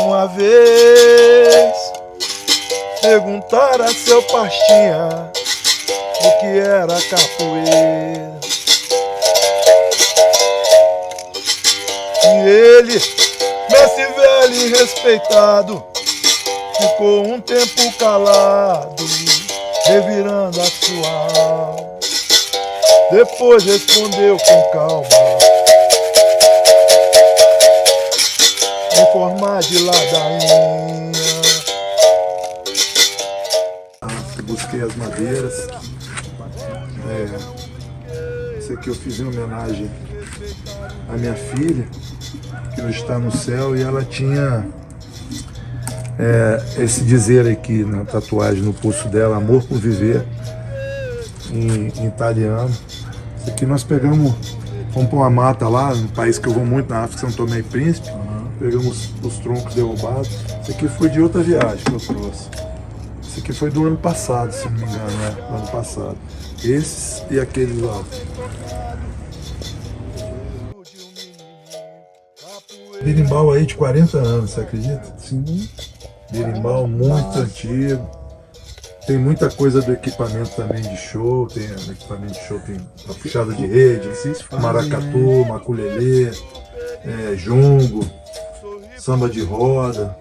Uma vez perguntaram a seu pastinha o que era capoeira. E ele, mestre velho e respeitado, ficou um tempo calado, revirando a sua alma. Depois respondeu com calma, em forma de ladainha. Busquei as madeiras. Isso aqui eu fiz em homenagem à minha filha, que hoje está no céu, e ela tinha esse dizer aqui na tatuagem no pulso dela, amor por viver, em italiano. Isso aqui nós pegamos, fomos para uma mata lá, no país que eu vou muito, na África, São Tomé e Príncipe, pegamos os troncos derrubados. Isso aqui foi de outra viagem que eu trouxe. Isso aqui foi do ano passado, se não me engano, né? Do ano passado. Esses e aqueles lá. Berimbau aí de 40 anos, você acredita? Sim. Berimbau muito antigo. Tem muita coisa do equipamento também de show. Tem equipamento de show, tem a puxada de rede, maracatu, maculelê, jongo, samba de roda.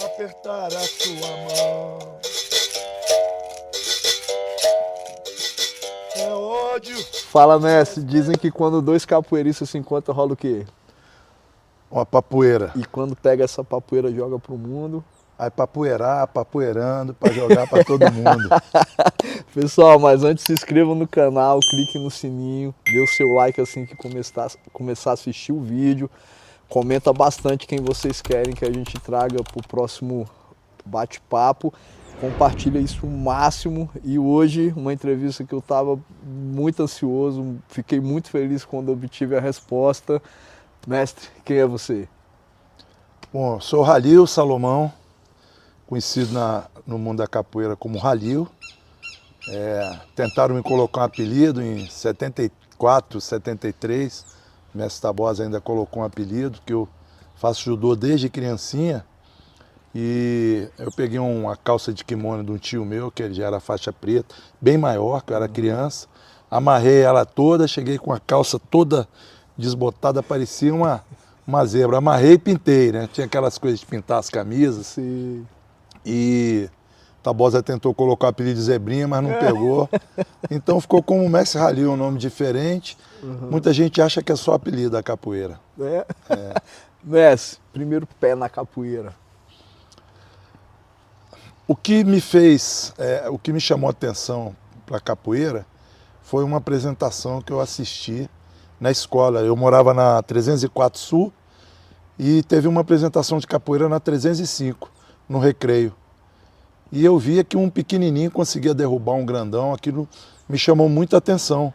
Apertar a sua mão é ódio. Fala, mestre, dizem que quando dois capoeiristas se encontram rola o quê? Uma papoeira. E quando pega essa papoeira joga pro mundo? Aí papoeirar, papoeirando, pra jogar pra todo mundo. Pessoal, mas antes se inscrevam no canal, clique no sininho, dê o seu like assim que começar a assistir o vídeo. Comenta bastante quem vocês querem que a gente traga pro próximo bate-papo. Compartilha isso o máximo. E hoje, uma entrevista que eu estava muito ansioso, fiquei muito feliz quando obtive a resposta. Mestre, quem é você? Bom, sou Halil Salomão, conhecido no mundo da capoeira como Halil. Tentaram me colocar um apelido em 74, 73. O mestre Tabosa ainda colocou um apelido, que eu faço judô desde criancinha. E eu peguei uma calça de kimono de um tio meu, que ele já era faixa preta, bem maior, que eu era criança. Amarrei ela toda, cheguei com a calça toda desbotada, parecia uma zebra. Amarrei e pintei, né? Tinha aquelas coisas de pintar as camisas. Sim. E Tabosa tentou colocar o apelido de Zebrinha, mas não pegou. Então ficou como Mestre Halil, um nome diferente. Muita gente acha que é só apelido da capoeira. Mestre, primeiro pé na capoeira. O que me fez, o que me chamou a atenção para a capoeira foi uma apresentação que eu assisti na escola. Eu morava na 304 Sul e teve uma apresentação de capoeira na 305, no recreio. E eu via que um pequenininho conseguia derrubar um grandão. Aquilo me chamou muita atenção,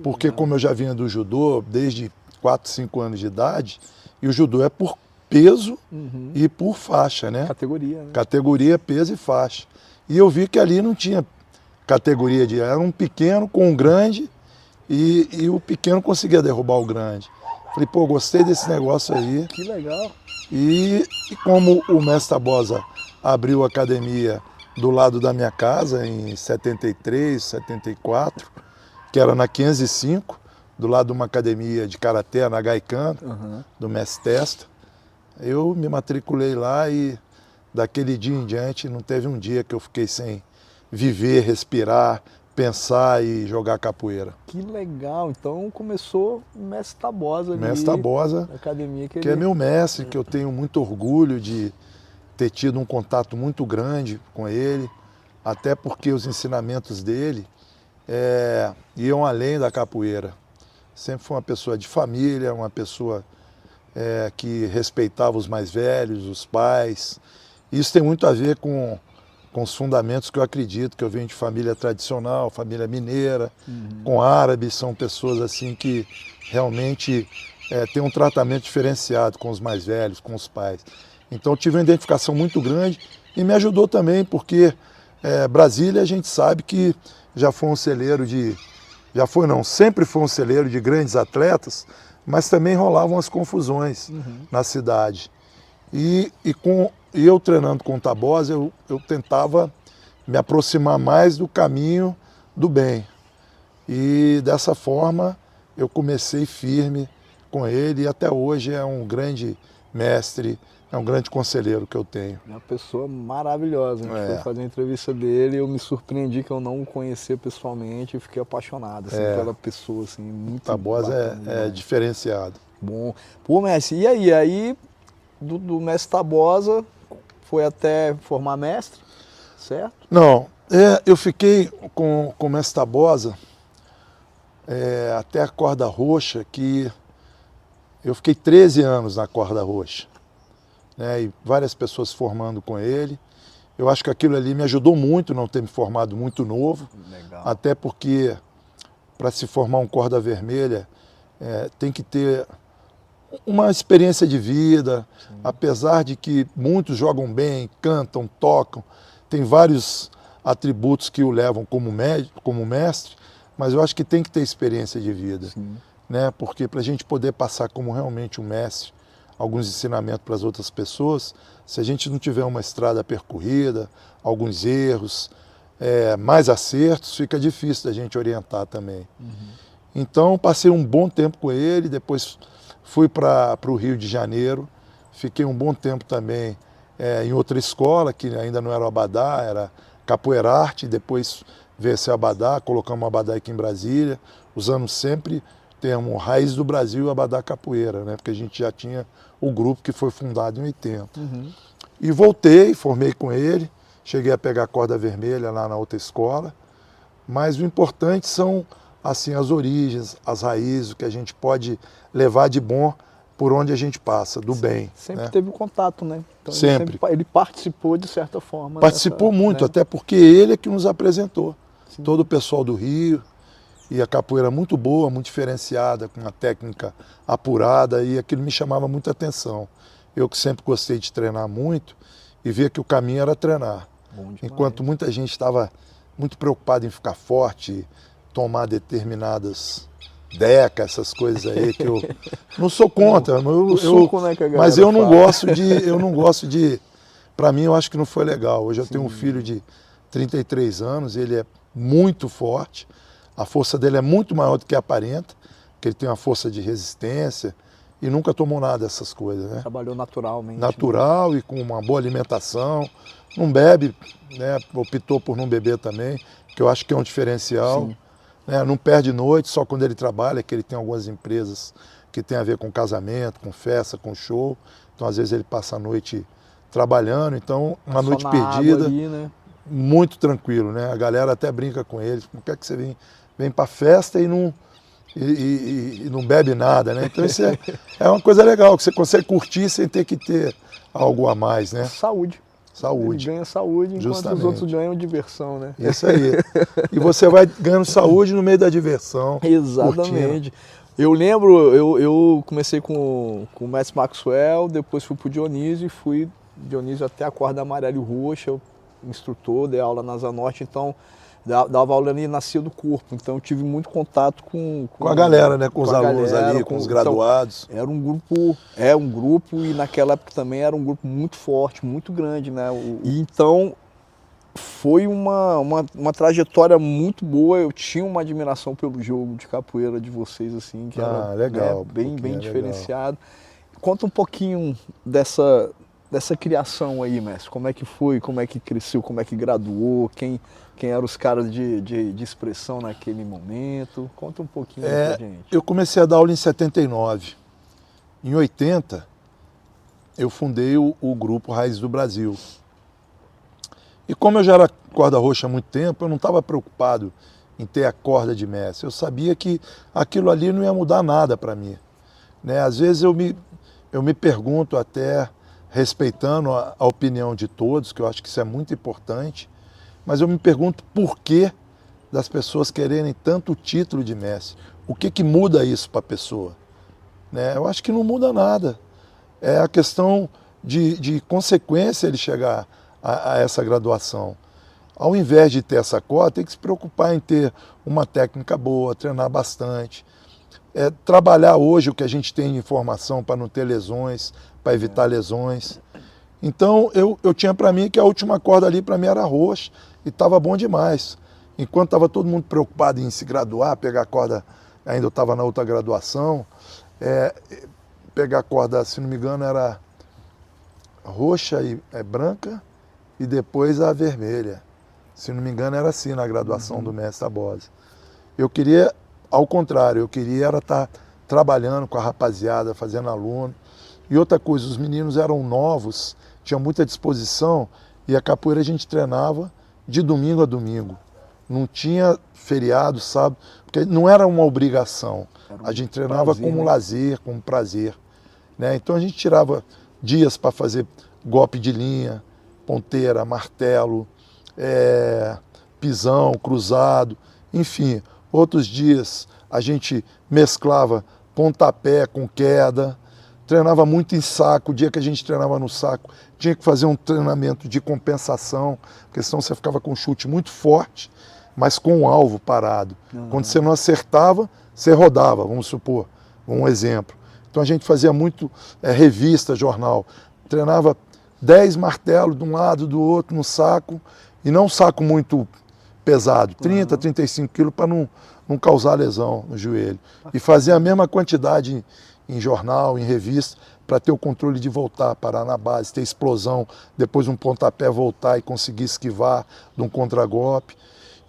porque como eu já vinha do judô desde 4, 5 anos de idade, e o judô é por peso e por faixa, né? Categoria, né? Categoria, peso e faixa. E eu vi que ali não tinha categoria era um pequeno com um grande e o pequeno conseguia derrubar o grande. Falei, pô, gostei desse negócio aí. Que legal. E como o mestre Tabosa abriu a academia do lado da minha casa em 73, 74, que era na 505, do lado de uma academia de karatê na Gaikano, do mestre Testa, eu me matriculei lá e daquele dia em diante não teve um dia que eu fiquei sem viver, respirar, pensar e jogar capoeira. Que legal, então começou o mestre Tabosa ali. Mestre Tabosa, academia que é meu mestre, que eu tenho muito orgulho de ter tido um contato muito grande com ele, até porque os ensinamentos dele iam além da capoeira. Sempre foi uma pessoa de família, uma pessoa que respeitava os mais velhos, os pais. Isso tem muito a ver com os fundamentos que eu acredito, que eu venho de família tradicional, família mineira, com árabes, são pessoas assim que realmente têm um tratamento diferenciado com os mais velhos, com os pais. Então eu tive uma identificação muito grande e me ajudou também, porque Brasília a gente sabe que já foi um celeiro sempre foi um celeiro de grandes atletas, mas também rolavam as confusões na cidade. E eu treinando com o Tabosa, eu tentava me aproximar mais do caminho do bem. E dessa forma eu comecei firme com ele e até hoje é um grande mestre, é um grande conselheiro que eu tenho. É uma pessoa maravilhosa. A gente foi fazer a entrevista dele e eu me surpreendi que eu não o conhecia pessoalmente e fiquei apaixonado assim, pela pessoa, assim, muito Tabosa bacana, é diferenciado. Bom. Pô, mestre, e aí? Aí do mestre Tabosa foi até formar mestre, certo? Não, eu fiquei com o mestre Tabosa até a corda roxa, que eu fiquei 13 anos na corda roxa, né, e várias pessoas formando com ele. Eu acho que aquilo ali me ajudou muito, não ter me formado muito novo. Legal. Até porque para se formar um corda vermelha tem que ter uma experiência de vida. Sim. Apesar de que muitos jogam bem, cantam, tocam, tem vários atributos que o levam como mestre, mas eu acho que tem que ter experiência de vida. Sim. Né? Porque para a gente poder passar como realmente um mestre, alguns ensinamentos para as outras pessoas, se a gente não tiver uma estrada percorrida, alguns erros, mais acertos, fica difícil da gente orientar também. Uhum. Então passei um bom tempo com ele, depois fui para o Rio de Janeiro, fiquei um bom tempo também em outra escola, que ainda não era o Abadá, era Capoeira Arte, depois veio a ser Abadá, colocamos o Abadá aqui em Brasília, usando sempre o termo Raiz do Brasil e Abadá Capoeira, né? Porque a gente já tinha o grupo que foi fundado em 80. Uhum. E voltei, formei com ele, cheguei a pegar corda vermelha lá na outra escola, mas o importante são assim as origens, as raízes, o que a gente pode levar de bom por onde a gente passa, do bem. Sempre, né? Teve contato, né? Então sempre. Ele participou de certa forma. Participou muito, né? Até porque ele é que nos apresentou. Sim. Todo o pessoal do Rio, e a capoeira muito boa, muito diferenciada, com uma técnica apurada, e aquilo me chamava muita atenção. Eu que sempre gostei de treinar muito, e via que o caminho era treinar. Enquanto muita gente estava muito preocupada em ficar forte, tomar determinadas decas, essas coisas aí, que eu não sou contra, mas eu não gosto de, para mim eu acho que não foi legal. Hoje eu tenho um filho de 33 anos, ele é muito forte, a força dele é muito maior do que aparenta, porque ele tem uma força de resistência e nunca tomou nada dessas coisas, né? Trabalhou naturalmente. Natural, né? E com uma boa alimentação, não bebe, né? Optou por não beber também, que eu acho que é um diferencial. Sim. Né? Não perde noite, só quando ele trabalha, que ele tem algumas empresas que tem a ver com casamento, com festa, com show. Então, às vezes, ele passa a noite trabalhando. Então, uma noite perdida, ali, né? Muito tranquilo, né? A galera até brinca com ele. Como é que você vem para festa e não bebe nada, né? Então, isso é uma coisa legal, que você consegue curtir sem ter que ter algo a mais, né? Saúde. Saúde. Ele ganha saúde enquanto Justamente. Os outros ganham diversão, né? Isso aí. E você vai ganhando saúde no meio da diversão. Exatamente. Curtindo. Eu lembro, eu comecei com o mestre Maxwell, depois fui pro Dionísio e fui Dionísio até a corda amarela e roxa, instrutor, dei aula na Asa Norte, então dava aula ali na Cia do Corpo, então eu tive muito contato com a galera, né? Com os alunos ali, com os graduados. Então, era um grupo e naquela época também era um grupo muito forte, muito grande, né? E então foi uma trajetória muito boa, eu tinha uma admiração pelo jogo de capoeira de vocês, assim, que era legal, né, bem diferenciado. Conta um pouquinho dessa criação aí, mestre, como é que foi, como é que cresceu, como é que graduou, quem eram os caras de expressão naquele momento, conta um pouquinho pra gente. Eu comecei a dar aula em 79, em 80 eu fundei o grupo Raiz do Brasil. E como eu já era corda roxa há muito tempo, eu não estava preocupado em ter a corda de mestre, eu sabia que aquilo ali não ia mudar nada para mim. Né? Às vezes eu me pergunto até, respeitando a opinião de todos, que eu acho que isso é muito importante, mas eu me pergunto por que das pessoas quererem tanto o título de mestre. O que muda isso para a pessoa? Né? Eu acho que não muda nada. É a questão de consequência ele chegar a essa graduação. Ao invés de ter essa cota, tem que se preocupar em ter uma técnica boa, treinar bastante. Trabalhar hoje o que a gente tem de informação para não ter lesões, para evitar lesões. Então eu tinha para mim que a última corda ali para mim era roxa e estava bom demais. Enquanto estava todo mundo preocupado em se graduar, pegar a corda, ainda eu estava na outra graduação, pegar a corda, se não me engano, era roxa e branca e depois a vermelha. Se não me engano era assim na graduação do mestre Tabosa. Eu queria, ao contrário, eu queria era estar trabalhando com a rapaziada, fazendo aluno. E outra coisa, os meninos eram novos, tinham muita disposição e a capoeira a gente treinava de domingo a domingo. Não tinha feriado, sabe? Porque não era uma obrigação. A gente treinava como lazer, como prazer. Né? Então a gente tirava dias para fazer golpe de linha, ponteira, martelo, pisão, cruzado, enfim. Outros dias a gente mesclava pontapé com queda, treinava muito em saco. O dia que a gente treinava no saco, tinha que fazer um treinamento de compensação, porque senão você ficava com um chute muito forte, mas com o alvo parado. Quando você não acertava, você rodava, vamos supor, um exemplo. Então a gente fazia muito revista, jornal. Treinava 10 martelos de um lado, do outro, no saco, e não um saco muito pesado, 30, 35 quilos, para não causar lesão no joelho. E fazia a mesma quantidade em jornal, em revista, para ter o controle de voltar, parar na base, ter explosão, depois um pontapé voltar e conseguir esquivar de um contragolpe.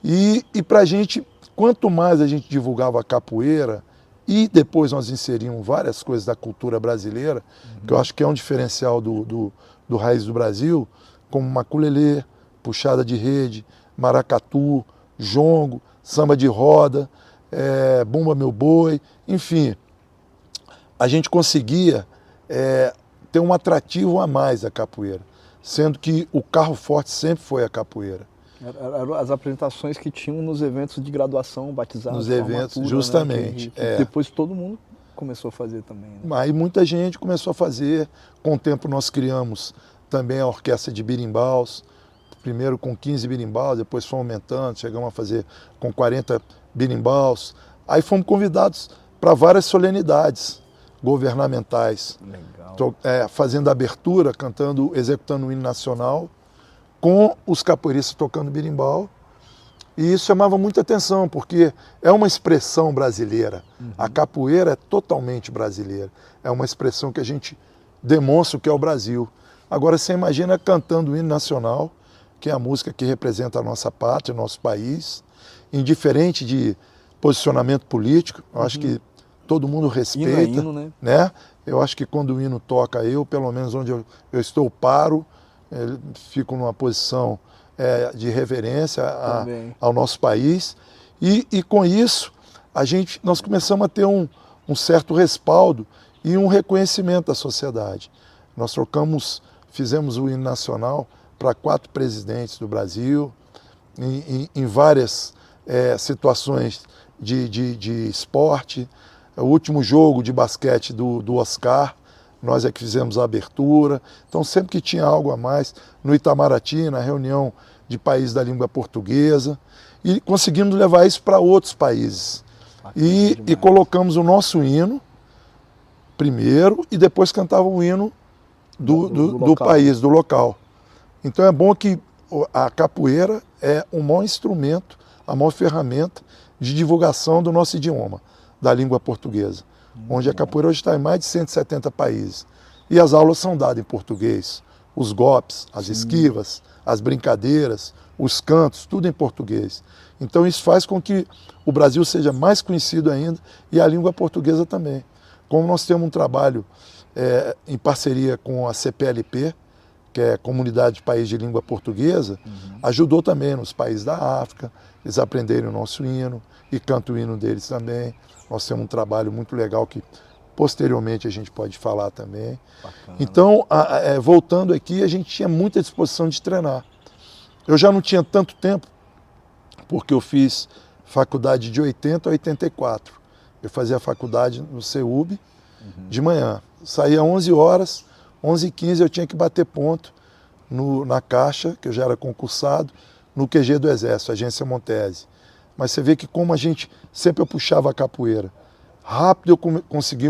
E para a gente, quanto mais a gente divulgava a capoeira, e depois nós inserimos várias coisas da cultura brasileira, que eu acho que é um diferencial do Raiz do Brasil, como maculelê, puxada de rede, maracatu, jongo, samba de roda, bumba meu boi, enfim. A gente conseguia ter um atrativo a mais da capoeira, sendo que o carro forte sempre foi a capoeira. Eram as apresentações que tinham nos eventos de graduação, batizados, nos eventos, justamente. Né? Que depois todo mundo começou a fazer também. Né? Aí muita gente começou a fazer. Com o tempo nós criamos também a orquestra de birimbaus, primeiro com 15 birimbaus, depois fomos aumentando, chegamos a fazer com 40 birimbaus. Aí fomos convidados para várias solenidades governamentais. Legal. Fazendo abertura, cantando, executando o hino nacional, com os capoeiristas tocando birimbau. E isso chamava muita atenção, porque é uma expressão brasileira. A capoeira é totalmente brasileira. É uma expressão que a gente demonstra o que é o Brasil. Agora você imagina cantando o hino nacional, que é a música que representa a nossa pátria, o nosso país, indiferente de posicionamento político. Eu acho que todo mundo respeita. Hino, né? Eu acho que quando o hino toca, pelo menos onde eu estou, paro, fico numa posição de reverência ao nosso país. E com isso, nós começamos a ter um certo respaldo e um reconhecimento da sociedade. Nós fizemos o hino nacional para 4 presidentes do Brasil, em várias situações de esporte. O último jogo de basquete do Oscar, nós é que fizemos a abertura. Então, sempre que tinha algo a mais, no Itamaraty, na reunião de países da língua portuguesa, e conseguimos levar isso para outros países. E colocamos o nosso hino primeiro e depois cantava o hino do país, do local. Então é bom que a capoeira é um maior instrumento, a maior ferramenta de divulgação do nosso idioma, da língua portuguesa. Onde a capoeira hoje está em mais de 170 países. E as aulas são dadas em português. Os golpes, as esquivas, as brincadeiras, os cantos, tudo em português. Então isso faz com que o Brasil seja mais conhecido ainda e a língua portuguesa também. Como nós temos um trabalho em parceria com a CPLP, que é a Comunidade de Países de Língua Portuguesa, ajudou também nos países da África, eles aprenderem o nosso hino e cantam o hino deles também. Nós temos um trabalho muito legal que posteriormente a gente pode falar também. Bacana. Então, voltando aqui, a gente tinha muita disposição de treinar. Eu já não tinha tanto tempo, porque eu fiz faculdade de 80 a 84. Eu fazia a faculdade no CEUB de manhã. Saía às 11 horas, 11h15 eu tinha que bater ponto na Caixa, que eu já era concursado, no QG do Exército, Agência Montese. Mas você vê que como sempre eu puxava a capoeira. Rápido eu consegui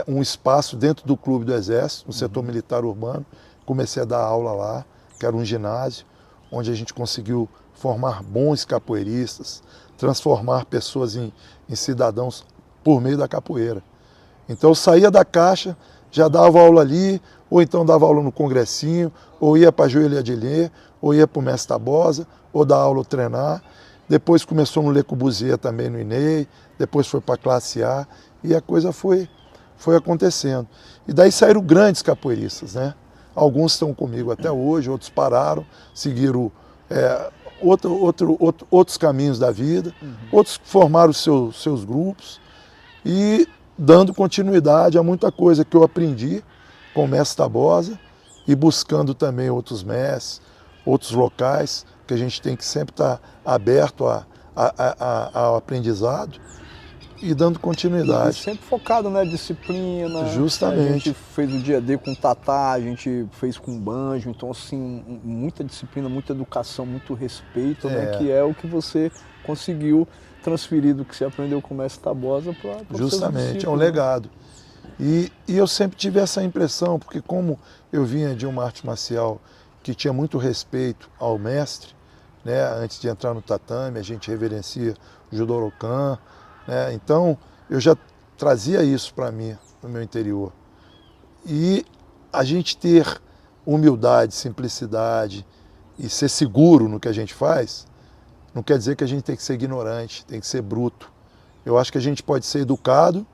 um espaço dentro do Clube do Exército, no setor militar urbano. Comecei a dar aula lá, que era um ginásio, onde a gente conseguiu formar bons capoeiristas, transformar pessoas em cidadãos por meio da capoeira. Então eu saía da caixa, já dava aula ali, ou então dava aula no congressinho, ou ia para a Joelha de Lê, ou ia para o Mestre Tabosa, ou dar aula ou treinar. Depois começou no Le Corbusier também no INEI, depois foi para a classe A, e a coisa foi acontecendo. E daí saíram grandes capoeiristas, né? Alguns estão comigo até hoje, outros pararam, seguiram outros caminhos da vida, outros formaram seus grupos e dando continuidade a muita coisa que eu aprendi com o mestre Tabosa e buscando também outros mestres, outros locais, que a gente tem que sempre estar aberto ao aprendizado e dando continuidade. E sempre focado na disciplina. Justamente. A gente fez o dia D com o Tatá, a gente fez com o Banjo, então assim, muita disciplina, muita educação, muito respeito, né? Que é o que você conseguiu transferir do que você aprendeu com o mestre Tabosa para justamente, é um legado. E eu sempre tive essa impressão, porque como eu vinha de uma arte marcial que tinha muito respeito ao mestre, né? Antes de entrar no tatame, a gente reverencia o Judorokan, né? Então eu já trazia isso para mim, no meu interior. E a gente ter humildade, simplicidade e ser seguro no que a gente faz, não quer dizer que a gente tem que ser ignorante, tem que ser bruto. Eu acho que a gente pode ser educado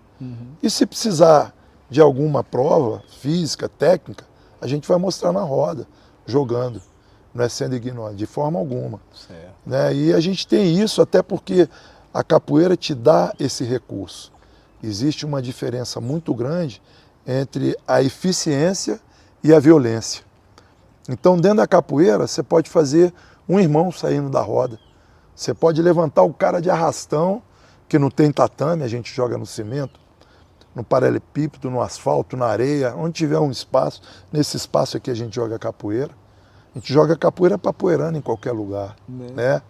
e se precisar de alguma prova física, técnica, a gente vai mostrar na roda, jogando. Não é sendo ignorante, de forma alguma. Certo. Né? E a gente tem isso até porque a capoeira te dá esse recurso. Existe uma diferença muito grande entre a eficiência e a violência. Então, dentro da capoeira, você pode fazer um irmão saindo da roda. Você pode levantar o cara de arrastão, que não tem tatame, a gente joga no cimento, no paralelepípedo, no asfalto, na areia, onde tiver um espaço. Nesse espaço aqui a gente joga capoeira. A gente joga capoeira papoeirando em qualquer lugar. Né?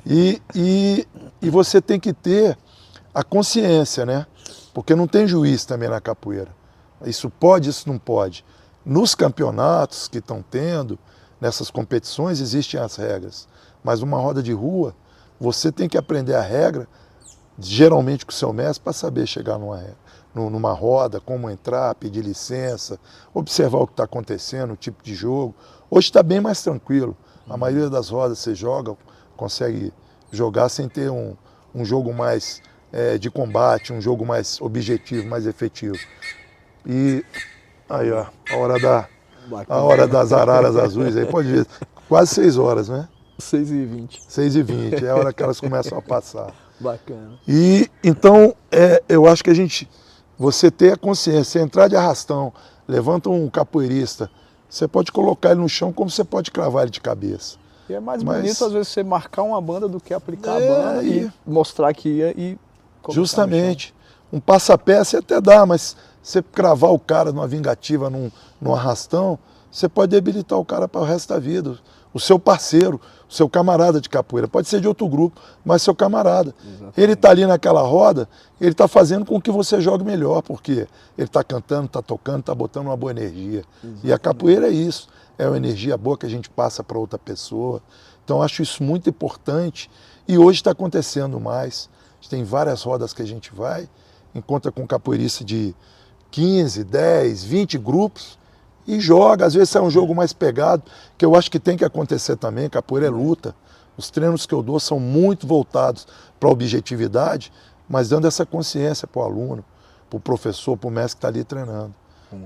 E você tem que ter a consciência, né? Porque não tem juiz também na capoeira. Isso pode, isso não pode. Nos campeonatos que estão tendo, nessas competições, existem as regras. Mas uma roda de rua, você tem que aprender a regra, geralmente com o seu mestre, para saber chegar numa roda, como entrar, pedir licença, observar o que está acontecendo, o tipo de jogo. Hoje está bem mais tranquilo. A maioria das rodas você joga, consegue jogar sem ter um jogo mais de combate, um jogo mais objetivo, mais efetivo. E aí, ó, a hora das araras azuis, aí pode ver, quase 6 horas, né? 6h20. 6h20, é a hora que elas começam a passar. Bacana. E então, eu acho que você ter a consciência, você entrar de arrastão, levanta um capoeirista, você pode colocar ele no chão como você pode cravar ele de cabeça. E é mais bonito, às vezes, você marcar uma banda do que aplicar a banda e mostrar que ia e colocar. Justamente. Um passapé você até dá, mas você cravar o cara numa vingativa, num arrastão, você pode debilitar o cara para o resto da vida. O seu parceiro, o seu camarada de capoeira. Pode ser de outro grupo, mas seu camarada. Exatamente. Ele está ali naquela roda, ele está fazendo com que você jogue melhor, porque ele está cantando, está tocando, está botando uma boa energia. Exatamente. E a capoeira é isso. É uma energia boa que a gente passa para outra pessoa. Então, eu acho isso muito importante. E hoje está acontecendo mais. Tem várias rodas que a gente vai, encontra com capoeirista de 15, 10, 20 grupos e joga. Às vezes é um jogo mais pegado, que eu acho que tem que acontecer também. Capoeira é luta. Os treinos que eu dou são muito voltados para a objetividade, mas dando essa consciência para o aluno, para o professor, para o mestre que está ali treinando.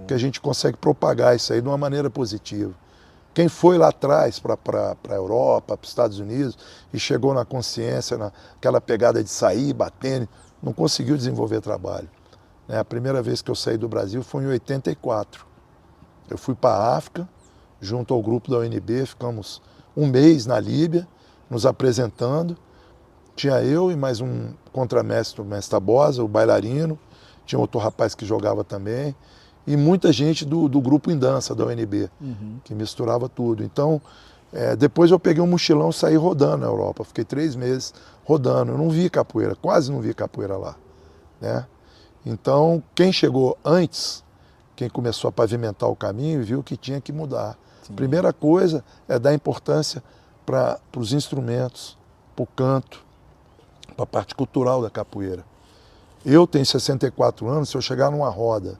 Que a gente consegue propagar isso aí de uma maneira positiva. Quem foi lá atrás para a Europa, para os Estados Unidos, e chegou na consciência, naquela pegada de sair, batendo, não conseguiu desenvolver trabalho. A primeira vez que eu saí do Brasil foi em 84. Eu fui para a África, junto ao grupo da UNB, ficamos um mês na Líbia, nos apresentando. Tinha eu e mais um contramestre, o mestre Tabosa, o bailarino, tinha outro rapaz que jogava também, e muita gente do grupo em dança da UNB, que misturava tudo. Então, depois eu peguei um mochilão e saí rodando na Europa. Fiquei 3 meses rodando. Eu não vi capoeira, quase não vi capoeira lá. Né? Então, quem chegou antes, quem começou a pavimentar o caminho, viu que tinha que mudar. Sim. Primeira coisa é dar importância para os instrumentos, para o canto, para a parte cultural da capoeira. Eu tenho 64 anos, se eu chegar numa roda,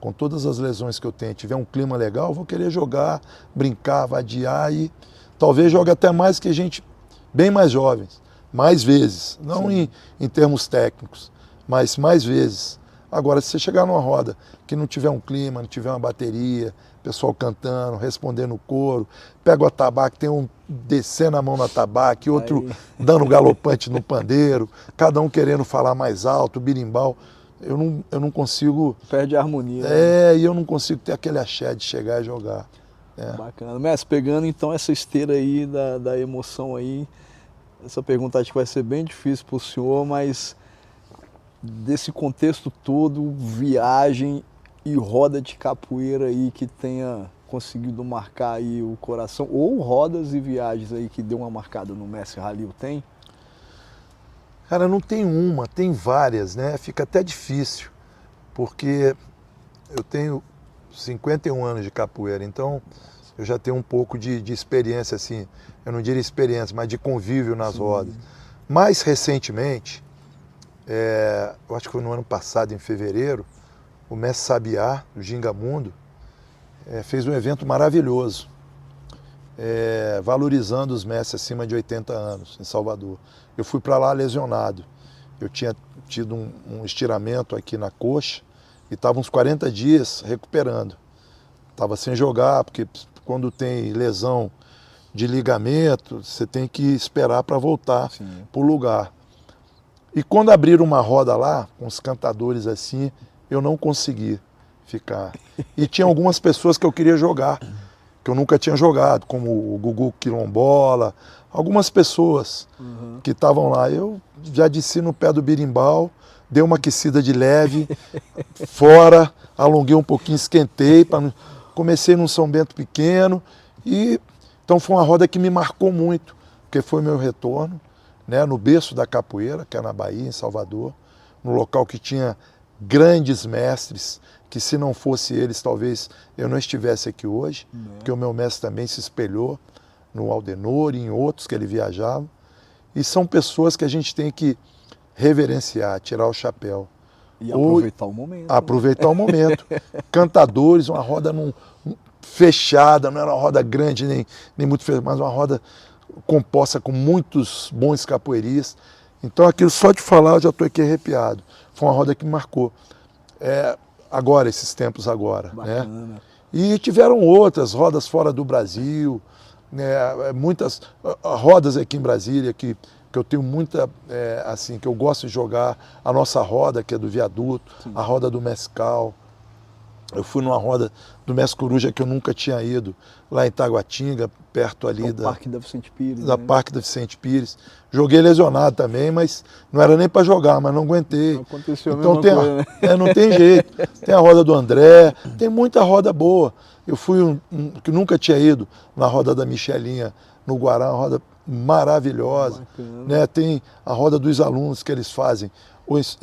com todas as lesões que eu tenho, tiver um clima legal, eu vou querer jogar, brincar, vadiar e talvez jogue até mais que gente bem mais jovens, mais vezes, não em termos técnicos, mas mais vezes. Agora, se você chegar numa roda que não tiver um clima, não tiver uma bateria, pessoal cantando, respondendo o coro, pega o atabaque, tem um descendo a mão no atabaque, outro dando galopante no pandeiro, cada um querendo falar mais alto, birimbau, eu não consigo... Perde a harmonia. Né? E eu não consigo ter aquele axé de chegar e jogar. Bacana. Mestre, pegando então essa esteira aí da emoção aí, essa pergunta acho que vai ser bem difícil para o senhor, mas desse contexto todo, viagem e roda de capoeira aí que tenha conseguido marcar aí o coração, ou rodas e viagens aí que deu uma marcada no Mestre Halil, tem? Cara, não tem uma, tem várias, né? Fica até difícil, porque eu tenho 51 anos de capoeira, então eu já tenho um pouco de experiência, assim, eu não diria experiência, mas de convívio nas rodas. Mais recentemente, eu acho que foi no ano passado, em fevereiro, o mestre Sabiá, do Gingamundo, fez um evento maravilhoso, valorizando os mestres acima de 80 anos, em Salvador. Eu fui para lá lesionado. Eu tinha tido um estiramento aqui na coxa e estava uns 40 dias recuperando. Estava sem jogar, porque quando tem lesão de ligamento, você tem que esperar para voltar para o lugar. E quando abriram uma roda lá, com os cantadores assim, eu não consegui ficar. E tinha algumas pessoas que eu queria jogar, que eu nunca tinha jogado, como o Gugu Quilombola, algumas pessoas que estavam lá. Eu já desci no pé do birimbau, dei uma aquecida de leve, fora, alonguei um pouquinho, esquentei, comecei num São Bento pequeno, e então foi uma roda que me marcou muito, porque foi meu retorno, né, no berço da capoeira, que é na Bahia, em Salvador, no local que tinha grandes mestres, que se não fosse eles, talvez eu não estivesse aqui hoje, porque o meu mestre também se espelhou no Aldenor e em outros que ele viajava. E são pessoas que a gente tem que reverenciar, tirar o chapéu. E aproveitar o momento. Aproveitar o momento. Cantadores, uma roda fechada, não era uma roda grande, nem muito fechada, mas uma roda composta com muitos bons capoeiristas. Então aquilo só de falar eu já estou aqui arrepiado. Foi uma roda que me marcou. Agora, esses tempos agora. Bacana. Né? E tiveram outras rodas fora do Brasil, muitas rodas aqui em Brasília que eu tenho muita, assim, que eu gosto de jogar. A nossa roda, que é do Viaduto, a roda do Mescal. Eu fui numa roda do Mestre Coruja que eu nunca tinha ido, lá em Taguatinga, perto ali do Parque da Vicente Pires. Da Parque da Vicente Pires. Joguei lesionado também, mas não era nem para jogar, mas não aguentei. Não aconteceu então a mesma coisa, né? não tem jeito. Tem a roda do André, tem muita roda boa. Eu fui que nunca tinha ido na roda da Michelinha, no Guará, uma roda maravilhosa. Né? Tem a roda dos alunos que eles fazem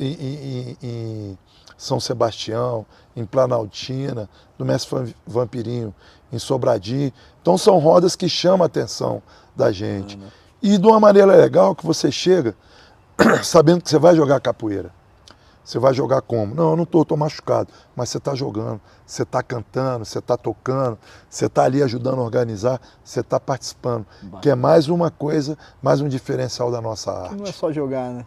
em São Sebastião, em Planaltina, do Mestre Vampirinho, em Sobradinho. Então são rodas que chamam a atenção da gente. E de uma maneira legal que você chega sabendo que você vai jogar capoeira. Você vai jogar como? Não, eu não estou machucado, mas você está jogando, você está cantando, você está tocando, você está ali ajudando a organizar, você está participando. Que é mais uma coisa, mais um diferencial da nossa arte. Não é só jogar, né?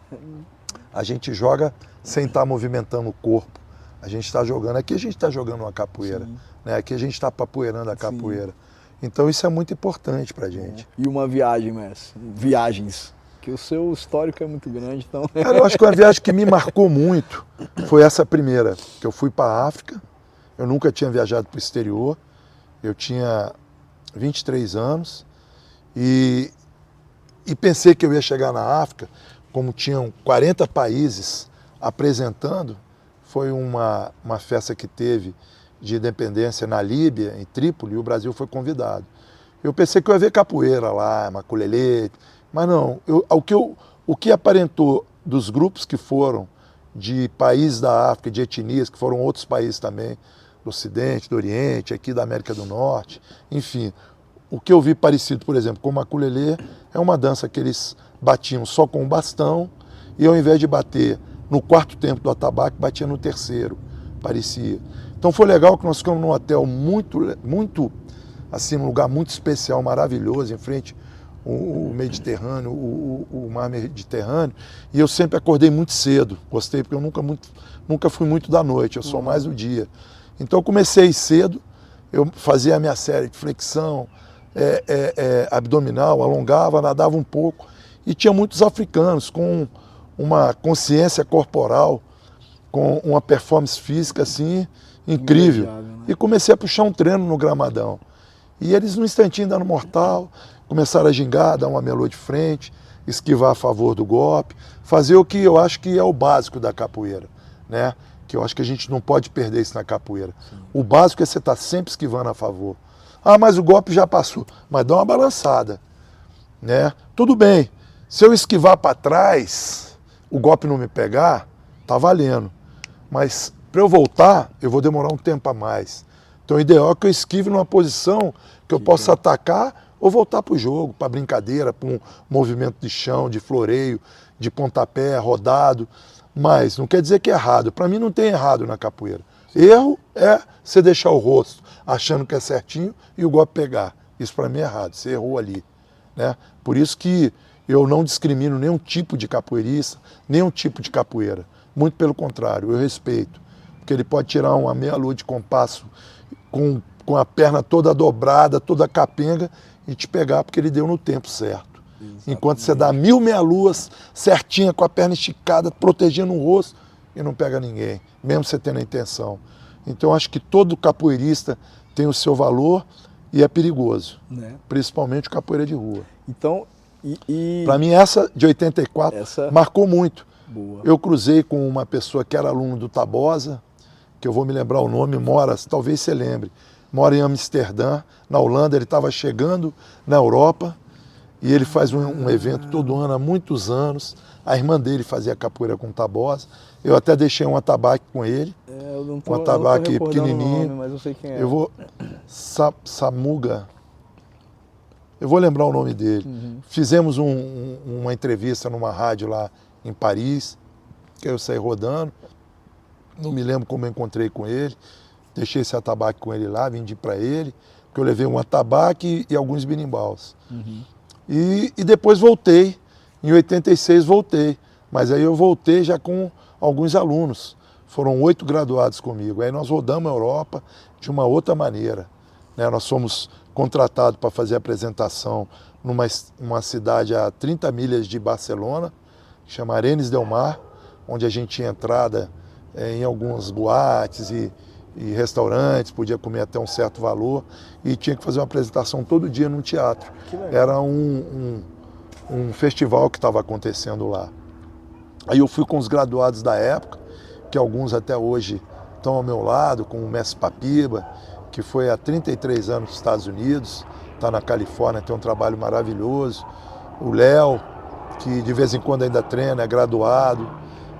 A gente joga sem estar movimentando o corpo. A gente está jogando, aqui a gente está jogando uma capoeira, né? Aqui a gente está capoeirando a capoeira. Então isso é muito importante pra gente. E uma viagem, mestre? Viagens, que o seu histórico é muito grande, então... Cara, eu acho que uma viagem que me marcou muito foi essa primeira, que eu fui para a África. Eu nunca tinha viajado para o exterior, eu tinha 23 anos e pensei que eu ia chegar na África, como tinham 40 países apresentando. Foi uma festa que teve de independência na Líbia, em Trípoli, e o Brasil foi convidado. Eu pensei que eu ia ver capoeira lá, maculelê, mas não. O que aparentou dos grupos que foram de países da África, de etnias, que foram outros países também, do Ocidente, do Oriente, aqui da América do Norte, enfim. O que eu vi parecido, por exemplo, com o maculelê, é uma dança que eles batiam só com o bastão, e ao invés de bater no quarto tempo do atabaque, batia no terceiro, parecia. Então foi legal que nós ficamos num hotel muito, assim, num lugar muito especial, maravilhoso, em frente ao Mediterrâneo, o mar Mediterrâneo, e eu sempre acordei muito cedo, gostei, porque eu nunca fui muito da noite, eu sou mais do dia. Então eu comecei cedo, eu fazia a minha série de flexão, abdominal, alongava, nadava um pouco, e tinha muitos africanos com uma consciência corporal, com uma performance física assim incrível. Né? E comecei a puxar um treino no gramadão. E eles, num instantinho, dando mortal, começaram a gingar, dar uma melô de frente, esquivar a favor do golpe, fazer o que eu acho que é o básico da capoeira, né? Que eu acho que a gente não pode perder isso na capoeira. Sim. O básico é você estar sempre esquivando a favor. Ah, mas o golpe já passou. Mas dá uma balançada, né? Tudo bem, se eu esquivar para trás, o golpe não me pegar, tá valendo. Mas para eu voltar, eu vou demorar um tempo a mais. Então o ideal é que eu esquive numa posição que eu possa atacar ou voltar para o jogo, para brincadeira, para um movimento de chão, de floreio, de pontapé, rodado. Mas não quer dizer que é errado. Para mim não tem errado na capoeira. Erro é você deixar o rosto achando que é certinho e o golpe pegar. Isso para mim é errado, você errou ali, né? Por isso que eu não discrimino nenhum tipo de capoeirista, nenhum tipo de capoeira. Muito pelo contrário, eu respeito. Porque ele pode tirar uma meia-lua de compasso com a perna toda dobrada, toda capenga, e te pegar porque ele deu no tempo certo. Exatamente. Enquanto você dá 1000 meia-luas certinha, com a perna esticada, protegendo o rosto, e não pega ninguém, mesmo você tendo a intenção. Então acho que todo capoeirista tem o seu valor e é perigoso, né? Principalmente o capoeira de rua. Então, para mim essa de 84 marcou muito. Boa. Eu cruzei com uma pessoa que era aluno do Tabosa, que eu vou me lembrar o nome, talvez você lembre, mora em Amsterdã, na Holanda. Ele estava chegando na Europa e ele faz um evento todo ano, há muitos anos. A irmã dele fazia capoeira com Tabosa. Eu até deixei um atabaque com ele, um atabaque pequenininho. Nome, mas eu sei quem é. Eu vou... Samuga. Eu vou lembrar o nome dele. Uhum. Fizemos uma entrevista numa rádio lá em Paris, que eu saí rodando. Não me lembro como eu encontrei com ele. Deixei esse atabaque com ele lá, vendi para ele, porque eu levei um atabaque e alguns birimbaus. Uhum. E depois voltei, em 86 voltei, mas aí eu voltei já com alguns alunos. Foram 8 graduados comigo. Aí nós rodamos a Europa de uma outra maneira, né? Nós fomos contratados para fazer a apresentação numa cidade a 30 milhas de Barcelona, que chama Arenys del Mar, onde a gente tinha entrada em algumas boates e restaurantes, podia comer até um certo valor, e tinha que fazer uma apresentação todo dia num teatro. Era um festival que estava acontecendo lá. Aí eu fui com os graduados da época, que alguns até hoje estão ao meu lado, com o Mestre Papiba, que foi há 33 anos nos Estados Unidos, está na Califórnia, tem um trabalho maravilhoso. O Léo, que de vez em quando ainda treina, é graduado,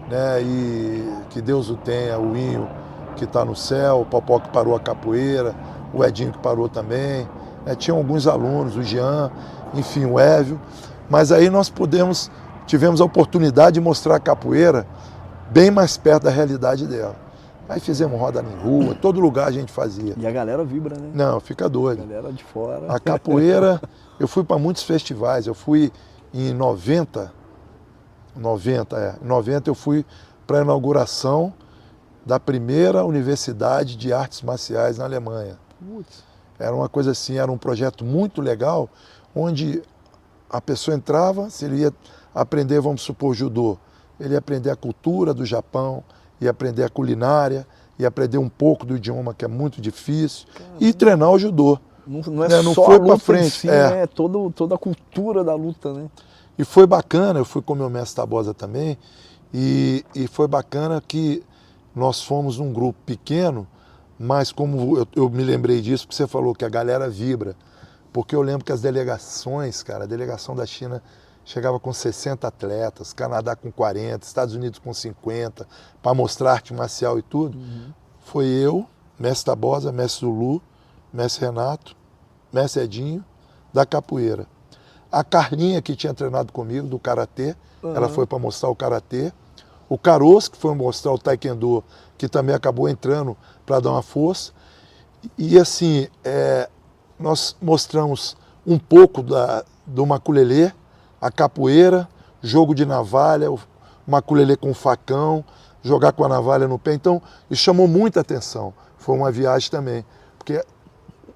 né? E que Deus o tenha, o Inho, que está no céu, o Popó, que parou a capoeira, o Edinho, que parou também, né? Tinham alguns alunos, o Jean, enfim, o Évio, mas aí nós tivemos a oportunidade de mostrar a capoeira bem mais perto da realidade dela. Aí fizemos roda em rua, todo lugar a gente fazia. E a galera vibra, né? Não, fica doido. A galera de fora. A capoeira, eu fui para muitos festivais, eu fui em 90 eu fui para a inauguração da primeira Universidade de Artes Marciais na Alemanha. Putz. Era uma coisa assim, era um projeto muito legal, onde a pessoa entrava, se ele ia aprender, vamos supor, judô, ele ia aprender a cultura do Japão, ia aprender a culinária, ia aprender um pouco do idioma, que é muito difícil, e treinar o judô. Não é não só foi a luta frente, em si, né? Toda a cultura da luta, né? E foi bacana, eu fui com o meu mestre Tabosa também, e foi bacana que nós fomos num grupo pequeno, mas como eu me lembrei disso, porque você falou que a galera vibra, porque eu lembro que as delegações, cara, a delegação da China chegava com 60 atletas, Canadá com 40, Estados Unidos com 50, para mostrar arte marcial e tudo. Foi eu, mestre Tabosa, mestre Zulu, mestre Renato, mestre Edinho, da capoeira. A Carlinha, que tinha treinado comigo, do Karatê, ela foi para mostrar o Karatê. O Caroço, que foi mostrar o Taekwondo, que também acabou entrando para dar uma força. E assim, nós mostramos um pouco do maculelê, a capoeira, jogo de navalha, o maculelê com facão, jogar com a navalha no pé. Então, isso chamou muita atenção. Foi uma viagem também, porque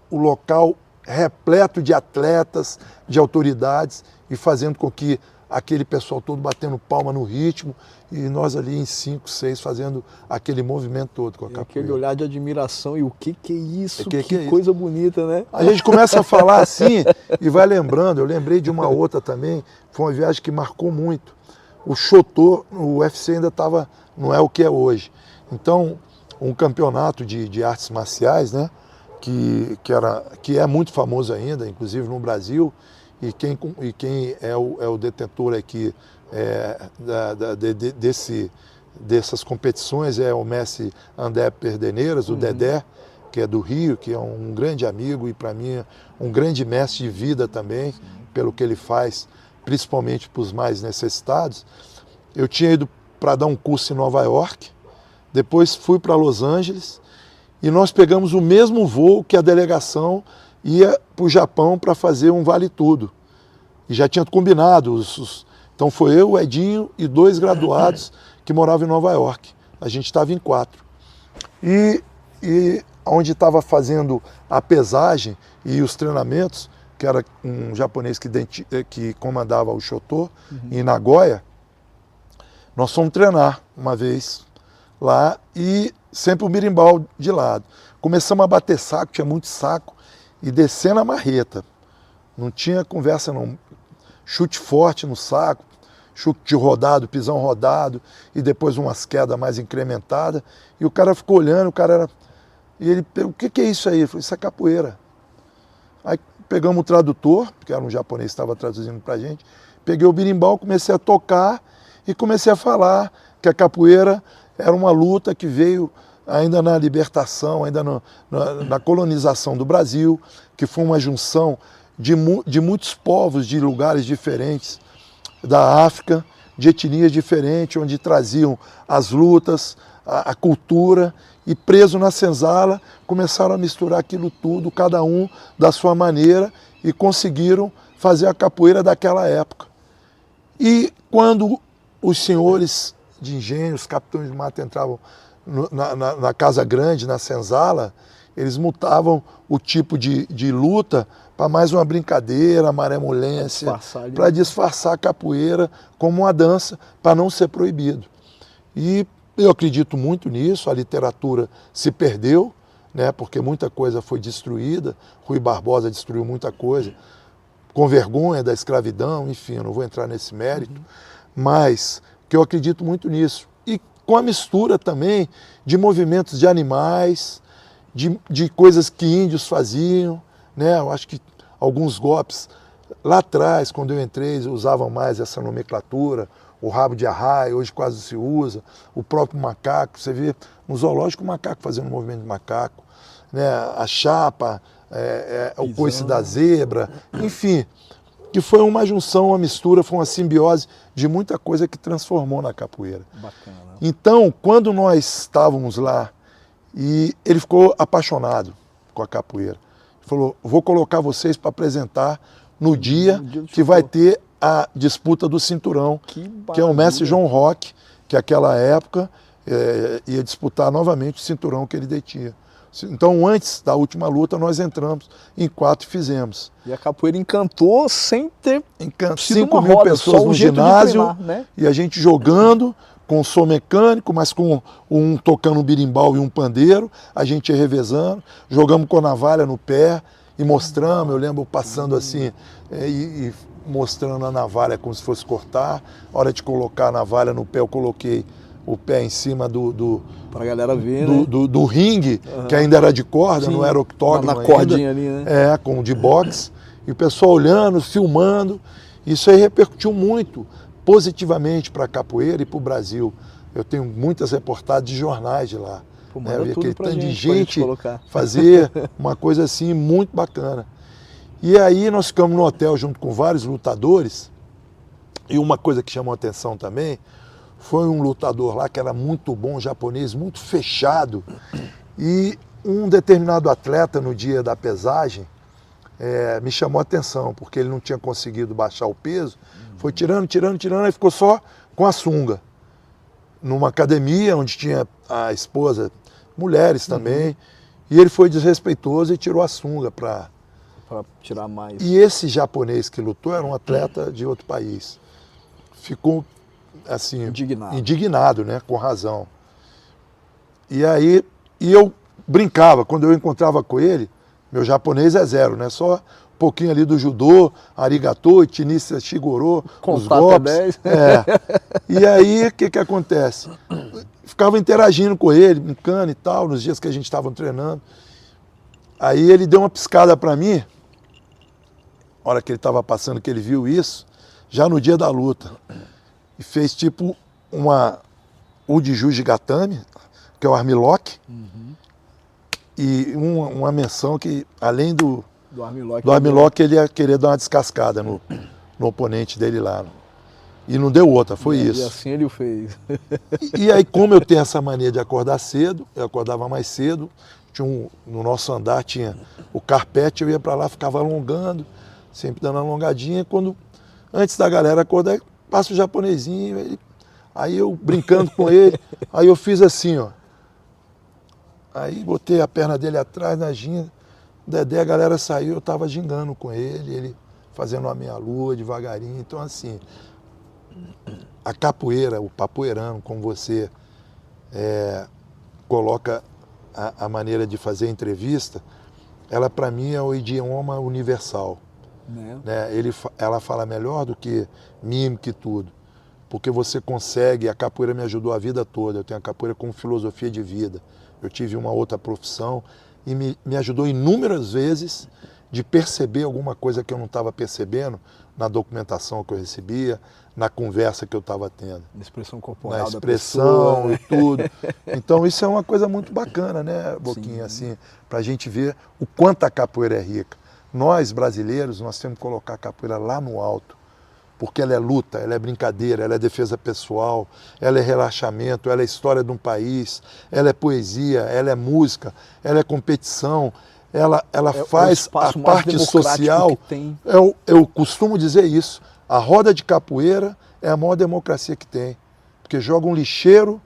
o local repleto de atletas, de autoridades, e fazendo com que aquele pessoal todo batendo palma no ritmo, e nós ali em 5, 6 fazendo aquele movimento todo com a capoeira. Aquele olhar de admiração, e o que é isso? Que é isso? Coisa bonita, né? A gente começa a falar assim e vai lembrando. Eu lembrei de uma outra também, foi uma viagem que marcou muito. O Chotô, o UFC ainda não é o que é hoje. Então, um campeonato de artes marciais, né, que é muito famoso ainda, inclusive no Brasil, e quem é o detentor aqui dessas competições é o mestre André Perdeneiras, o Dedé, que é do Rio, que é um grande amigo e para mim um grande mestre de vida também, pelo que ele faz, principalmente para os mais necessitados. Eu tinha ido para dar um curso em Nova York, depois fui para Los Angeles e nós pegamos o mesmo voo que a delegação ia para o Japão para fazer um vale-tudo. E já tinha combinado. Então foi eu, o Edinho e 2 graduados que moravam em Nova York. A gente estava em 4. E onde estava fazendo a pesagem e os treinamentos, que era um japonês que comandava o Chotô, em Nagoya, nós fomos treinar uma vez lá e sempre o berimbau de lado. Começamos a bater saco, tinha muito saco, e descendo a marreta. Não tinha conversa não. Chute forte no saco, chute rodado, pisão rodado, e depois umas quedas mais incrementadas. E o cara ficou olhando, E ele perguntou, o que é isso aí? Eu falei, isso é capoeira. Aí pegamos o tradutor, que era um japonês que estava traduzindo pra gente, peguei o berimbau, comecei a tocar e comecei a falar que a capoeira era uma luta que veio ainda na libertação, ainda na colonização do Brasil, que foi uma junção de muitos povos de lugares diferentes da África, de etnias diferentes, onde traziam as lutas, a cultura, e preso na senzala, começaram a misturar aquilo tudo, cada um da sua maneira, e conseguiram fazer a capoeira daquela época. E quando os senhores de engenho, os capitães de mato entravam na Casa Grande, na senzala, eles mutavam o tipo de luta para mais uma brincadeira, malemolência, para disfarçar a capoeira como uma dança, para não ser proibido. E eu acredito muito nisso, a literatura se perdeu, né, porque muita coisa foi destruída, Rui Barbosa destruiu muita coisa, com vergonha da escravidão, enfim, eu não vou entrar nesse mérito, mas que eu acredito muito nisso. E com a mistura também de movimentos de animais, de coisas que índios faziam, né? Eu acho que alguns golpes lá atrás, quando eu entrei, usavam mais essa nomenclatura, o rabo de arraia, hoje quase se usa, o próprio macaco, você vê no zoológico o macaco fazendo um movimento de macaco, né? A chapa, o coice da zebra, enfim, que foi uma junção, uma mistura, foi uma simbiose de muita coisa que transformou na capoeira. Bacana. Então, quando nós estávamos lá, e ele ficou apaixonado com a capoeira. Ele falou, vou colocar vocês para apresentar no dia que vai ter a disputa do cinturão, que é o mestre João Roque, que naquela época ia disputar novamente o cinturão que ele detinha. Então, antes da última luta, nós entramos em 4 e fizemos. E a capoeira encantou sem ter 5 mil pessoas no ginásio, treinar, né? E a gente jogando com som mecânico, mas com um tocando um birimbau e um pandeiro, a gente ia revezando, jogamos com a navalha no pé e mostramos, eu lembro passando assim e mostrando a navalha como se fosse cortar. A hora de colocar a navalha no pé, eu coloquei o pé em cima pra galera ver, né? do ringue, que ainda era de corda, sim, não era octógono na cordinha ali, né? Com de boxe, e o pessoal olhando, filmando, Isso aí repercutiu muito positivamente para a capoeira e para o Brasil. Eu tenho muitas reportagens de jornais de lá. Pô, né? manda Eu vi tudo aquele pra tanto de gente gente colocar. fazer uma coisa assim muito bacana. E aí nós ficamos no hotel junto com vários lutadores. E uma coisa que chamou a atenção também foi um lutador lá que era muito bom, um japonês, muito fechado. E um determinado atleta no dia da pesagem me chamou a atenção, porque ele não tinha conseguido baixar o peso. Foi tirando, e ficou só com a sunga. Numa academia onde tinha a esposa, mulheres também. E ele foi desrespeitoso e tirou a sunga para tirar mais. E esse japonês que lutou era um atleta de outro país. Ficou assim indignado, né, com razão. E aí eu brincava, quando eu encontrava com ele, meu japonês é zero, né? Só um pouquinho ali do judô, arigatô, itinissa, shigoro, os golpes. E aí o que acontece? Ficava interagindo com ele, brincando e tal, nos dias que a gente estava treinando. Aí ele deu uma piscada para mim, na hora que ele estava passando, que ele viu isso, já no dia da luta. E fez tipo uma Uji Gatame, que é o armlock, e uma menção que, além do armlock, ele ia querer dar uma descascada no oponente dele lá. E não deu outra, foi isso. E assim ele o fez. E aí, como eu tenho essa mania de acordar cedo, eu acordava mais cedo, no nosso andar tinha o carpete, eu ia para lá, ficava alongando, sempre dando uma alongadinha. Antes da galera acordar, passa o japonesinho, aí eu brincando com ele, aí eu fiz assim, ó. Aí botei a perna dele atrás na ginga, Dedé, a galera saiu, eu tava gingando com ele fazendo a minha lua devagarinho. Então assim, a capoeira, o papoeirano, como você coloca a maneira de fazer a entrevista, ela para mim é o idioma universal. Né? Ela fala melhor do que mímica e tudo, porque você consegue, a capoeira me ajudou a vida toda, eu tenho a capoeira como filosofia de vida, eu tive uma outra profissão e me ajudou inúmeras vezes de perceber alguma coisa que eu não estava percebendo na documentação que eu recebia, na conversa que eu estava tendo. Na expressão corporal, na expressão da pessoa, e tudo. Então isso é uma coisa muito bacana, né, Boquinha, assim, para a gente ver o quanto a capoeira é rica. Nós, brasileiros, nós temos que colocar a capoeira lá no alto, porque ela é luta, ela é brincadeira, ela é defesa pessoal, ela é relaxamento, ela é história de um país, ela é poesia, ela é música, ela é competição, ela faz a parte social. Eu costumo dizer isso, a roda de capoeira é a maior democracia que tem, porque joga um lixeiro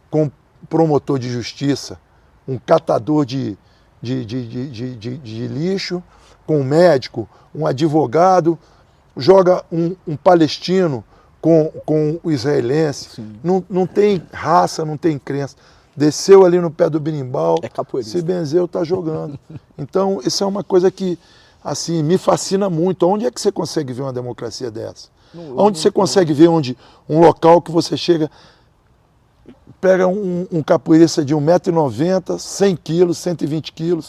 com um promotor de justiça, um catador de lixo, com um médico, um advogado, joga um palestino com o israelense. Não tem raça, não tem crença. Desceu ali no pé do berimbau, se benzeu, está jogando. Então, isso é uma coisa que assim, me fascina muito. Onde é que você consegue ver uma democracia dessa? Onde você consegue ver um local que você chega, pega um capoeirista de 1,90 m, 100 kg, 120 kg,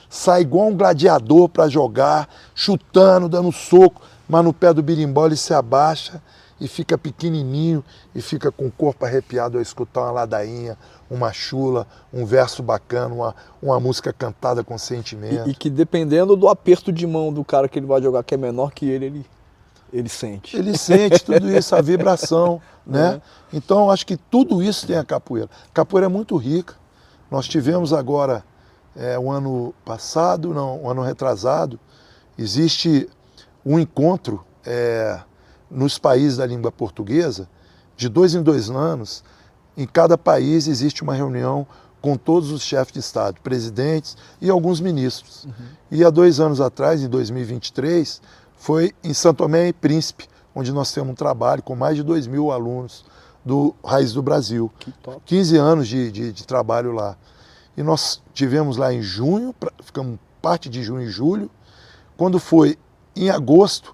sai igual um gladiador para jogar, chutando, dando soco, mas no pé do berimbau ele se abaixa e fica pequenininho e fica com o corpo arrepiado ao escutar uma ladainha, uma chula, um verso bacana, uma música cantada com sentimento. E que dependendo do aperto de mão do cara que ele vai jogar, que é menor que ele sente. Ele sente tudo isso, a vibração, né? Então, acho que tudo isso tem a capoeira. A capoeira é muito rica. Nós tivemos agora, o ano passado, não, o ano retrasado, existe um encontro nos países da língua portuguesa, de 2 em 2 anos, em cada país existe uma reunião com todos os chefes de Estado, presidentes e alguns ministros. E há 2 anos atrás, em 2023, foi em São Tomé e Príncipe, onde nós temos um trabalho com mais de 2.000 alunos do Raiz do Brasil. 15 anos de trabalho lá. E nós tivemos lá em junho, ficamos parte de junho e julho. Quando foi em agosto,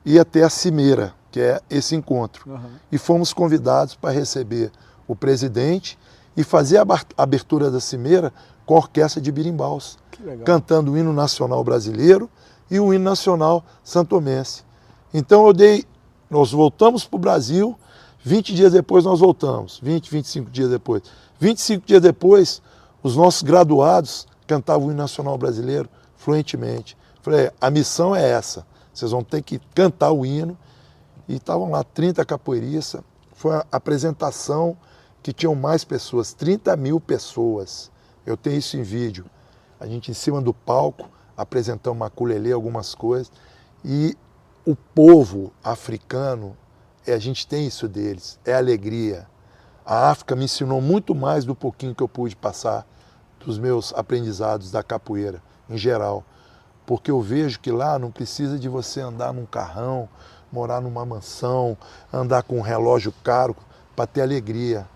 ia ter a cimeira, que é esse encontro. E fomos convidados para receber o presidente e fazer a abertura da cimeira com a orquestra de birimbaus, cantando o hino nacional brasileiro e o hino nacional santomense. Então nós voltamos para o Brasil, 20 dias depois nós voltamos, 25 dias depois. 25 dias depois, os nossos graduados cantavam o hino nacional brasileiro fluentemente. Falei, a missão é essa, vocês vão ter que cantar o hino. E estavam lá 30 capoeiristas, foi a apresentação que tinham mais pessoas, 30 mil pessoas. Eu tenho isso em vídeo. A gente em cima do palco, apresentando uma ukulele, algumas coisas. E o povo africano, a gente tem isso deles, é alegria. A África me ensinou muito mais do pouquinho que eu pude passar dos meus aprendizados da capoeira, em geral. Porque eu vejo que lá não precisa de você andar num carrão, morar numa mansão, andar com um relógio caro para ter alegria.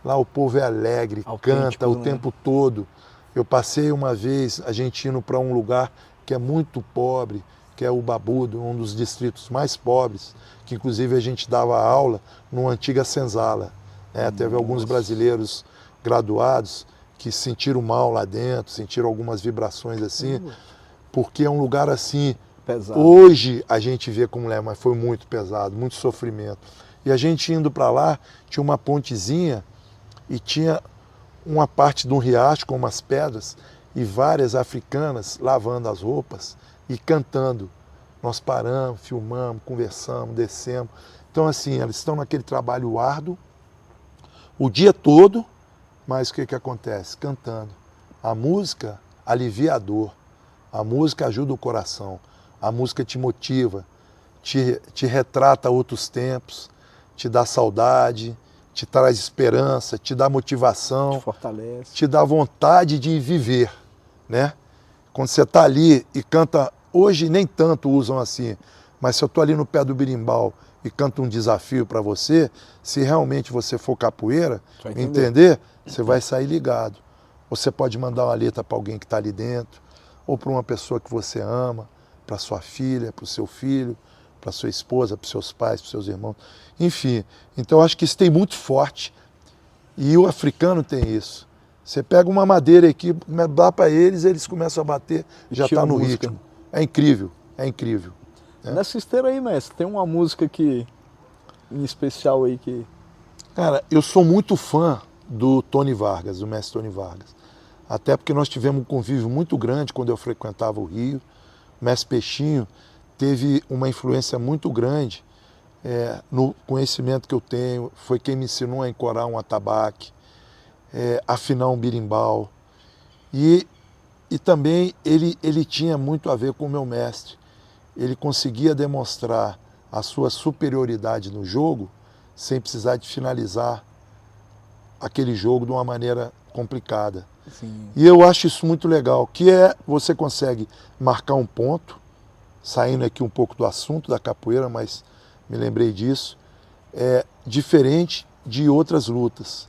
Lá o povo é alegre, canta o tempo todo. Eu passei uma vez, a gente indo para um lugar que é muito pobre, que é o Babudo, um dos distritos mais pobres, que inclusive a gente dava aula numa antiga senzala. Né? Teve alguns brasileiros graduados que se sentiram mal lá dentro, sentiram algumas vibrações assim, porque é um lugar assim, pesado. Hoje a gente vê como é, mas foi muito pesado, muito sofrimento. E a gente indo para lá, tinha uma pontezinha e tinha uma parte de um riacho com umas pedras e várias africanas lavando as roupas e cantando. Nós paramos, filmamos, conversamos, descemos. Então assim, elas estão naquele trabalho árduo o dia todo, mas o que acontece? Cantando. A música alivia a dor, a música ajuda o coração, a música te motiva, te retrata outros tempos, te dá saudade, te traz esperança, te dá motivação, te fortalece, te dá vontade de viver, né? Quando você está ali e canta, hoje nem tanto usam assim, mas se eu estou ali no pé do berimbau e canto um desafio para você, se realmente você for capoeira, entender, você vai sair ligado. Você pode mandar uma letra para alguém que está ali dentro, ou para uma pessoa que você ama, para sua filha, para o seu filho, para sua esposa, para os seus pais, para os seus irmãos. Enfim, então eu acho que isso tem muito forte. E o africano tem isso. Você pega uma madeira aqui, dá para eles, eles começam a bater, já está no ritmo. É incrível, é incrível. Né? Nessa esteira aí, mestre, tem uma música que, em especial aí que... Cara, eu sou muito fã do Tony Vargas, do mestre Tony Vargas. Até porque nós tivemos um convívio muito grande quando eu frequentava o Rio. O mestre Peixinho teve uma influência muito grande no conhecimento que eu tenho. Foi quem me ensinou a encorar um atabaque, afinar um birimbau. E também ele tinha muito a ver com o meu mestre. Ele conseguia demonstrar a sua superioridade no jogo sem precisar de finalizar aquele jogo de uma maneira complicada. Sim. E eu acho isso muito legal, que você consegue marcar um ponto, saindo aqui um pouco do assunto da capoeira, mas me lembrei disso, diferente de outras lutas.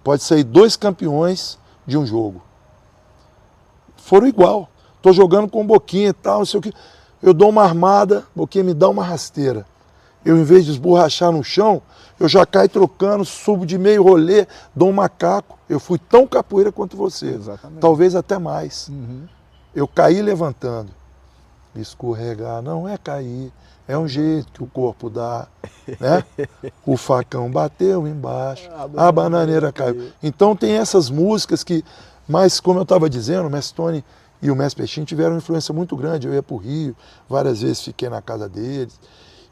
Pode sair 2 campeões de um jogo. Foram igual. Estou jogando com Boquinha e tal, não sei o que. Eu dou uma armada, Boquinha me dá uma rasteira. Eu, em vez de esborrachar no chão, eu já caio trocando, subo de meio rolê, dou um macaco. Eu fui tão capoeira quanto você. Exatamente. Talvez até mais. Uhum. Eu caí levantando. Escorregar não é cair, é um jeito que o corpo dá. Né? O facão bateu embaixo, a bananeira caiu. Então tem essas músicas que, mas como eu estava dizendo, o mestre Tony e o mestre Peixinho tiveram uma influência muito grande. Eu ia para o Rio, várias vezes fiquei na casa deles.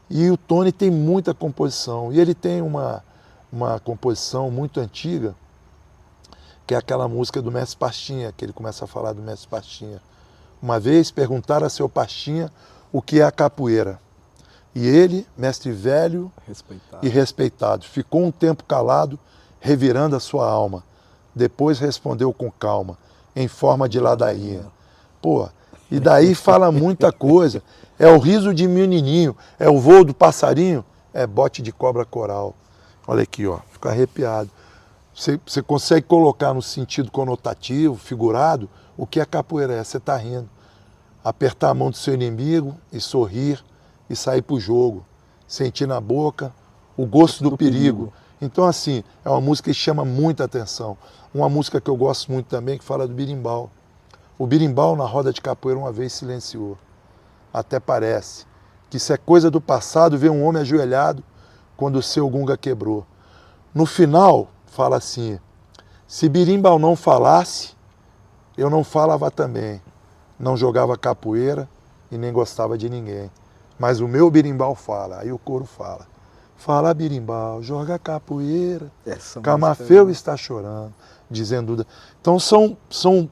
E o Tony tem muita composição. E ele tem uma composição muito antiga, que é aquela música do mestre Pastinha, que ele começa a falar do mestre Pastinha. Uma vez perguntaram a seu Pastinha o que é a capoeira. E ele, mestre velho e respeitado, ficou um tempo calado, revirando a sua alma. Depois respondeu com calma, em forma de ladainha. Pô, e daí fala muita coisa. É o riso de menininho, é o voo do passarinho, é bote de cobra coral. Olha aqui, ó, fica arrepiado. Você consegue colocar no sentido conotativo, figurado, o que a capoeira é. Você está rindo. Apertar a mão do seu inimigo e sorrir e sair para o jogo. Sentir na boca o gosto do perigo. Então, assim, é uma música que chama muita atenção. Uma música que eu gosto muito também, que fala do birimbau. O birimbau, na roda de capoeira, uma vez silenciou. Até parece que isso é coisa do passado ver um homem ajoelhado quando o seu gunga quebrou. No final, fala assim, se berimbau não falasse, eu não falava também. Não jogava capoeira e nem gostava de ninguém. Mas o meu berimbau fala, aí o coro fala. Fala berimbau, joga capoeira, Camafeu está chorando, dizendo... Então são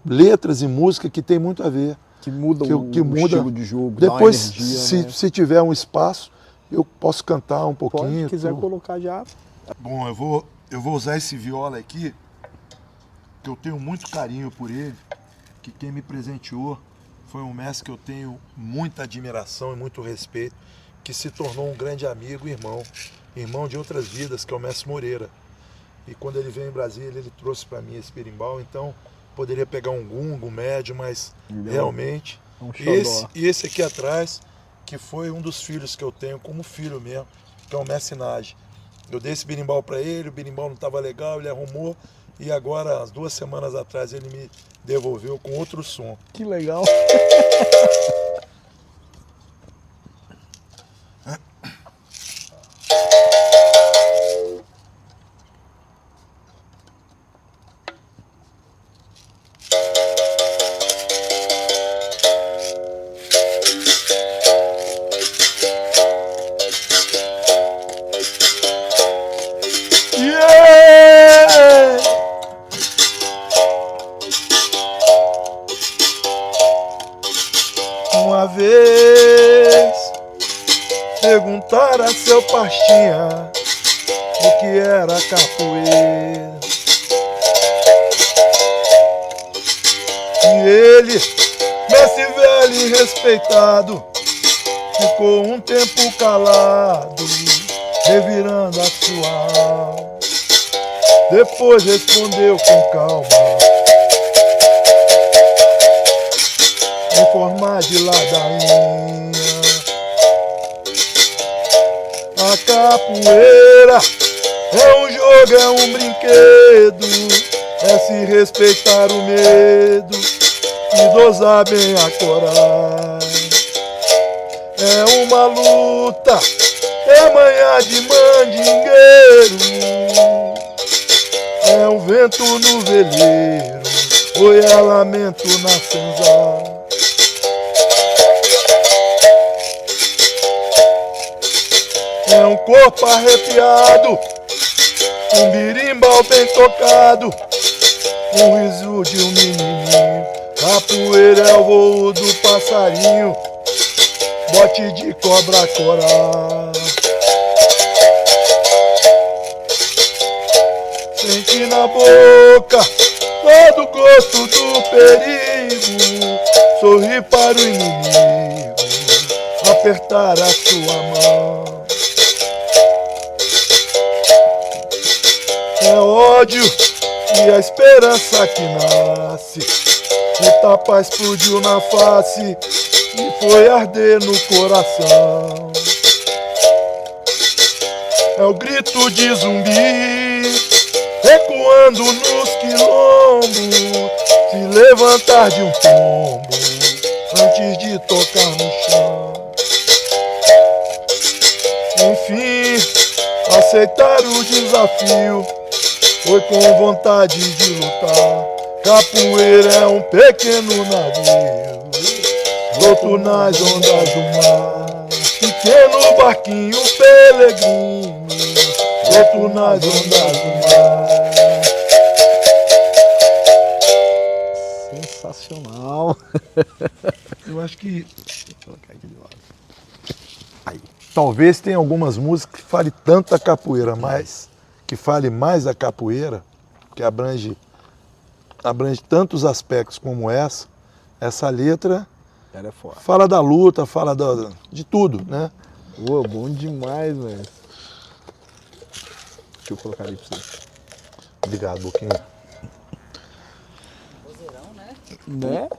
letras e música que tem muito a ver. Que muda o estilo de jogo, depois, dá uma energia, né? se tiver um espaço, eu posso cantar um pouquinho. Se quiser colocar já. Bom, eu vou usar esse viola aqui, que eu tenho muito carinho por ele, que quem me presenteou foi um mestre que eu tenho muita admiração e muito respeito, que se tornou um grande amigo e irmão de outras vidas, que é o mestre Moreira. E quando ele veio em Brasília, ele trouxe para mim esse berimbau, então poderia pegar um gungo, um médio, mas realmente... esse aqui atrás, que foi um dos filhos que eu tenho como filho mesmo, que é o mestre Nage. Eu dei esse berimbau para ele, o berimbau não estava legal, ele arrumou, e agora, as 2 semanas atrás, ele me devolveu com outro som. Que legal! Uma vez perguntaram a seu pastinha o que era capoeira, e ele, mestre velho e respeitado, ficou um tempo calado, revirando a sua alma. Depois respondeu com calma, em forma de ladainha. A capoeira é um jogo, é um brinquedo, é se respeitar o medo e dosar bem a coragem. É uma luta, é manhã de mandingueiro, é o vento no veleiro, oi é lamento na senzala. É um corpo arrepiado, um berimbau bem tocado, um riso de um menininho. Capoeira é o voo do passarinho, bote de cobra coral. Sente na boca todo o gosto do perigo, sorri para o inimigo, apertar a sua mão. É ódio e a esperança que nasce, o tapa explodiu na face e foi arder no coração. É o grito de zumbi ecoando nos quilombos, se levantar de um tombo antes de tocar no chão. Enfim, aceitar o desafio foi com vontade de lutar. Capoeira é um pequeno navio, floto nas ondas do mar. Pequeno barquinho peregrino, floto nas ondas do mar. Sensacional. Eu acho que... Vou colocar aqui de lado. Aí. Talvez tenha algumas músicas que fale tanto da capoeira, mas que fale mais da capoeira, que abrange tantos aspectos como essa letra Ela é forte. fala da luta, fala de tudo, né? Pô, bom demais, velho. Deixa eu colocar ali pra você. Obrigado, Boquinha. Vozeirão, né? Né?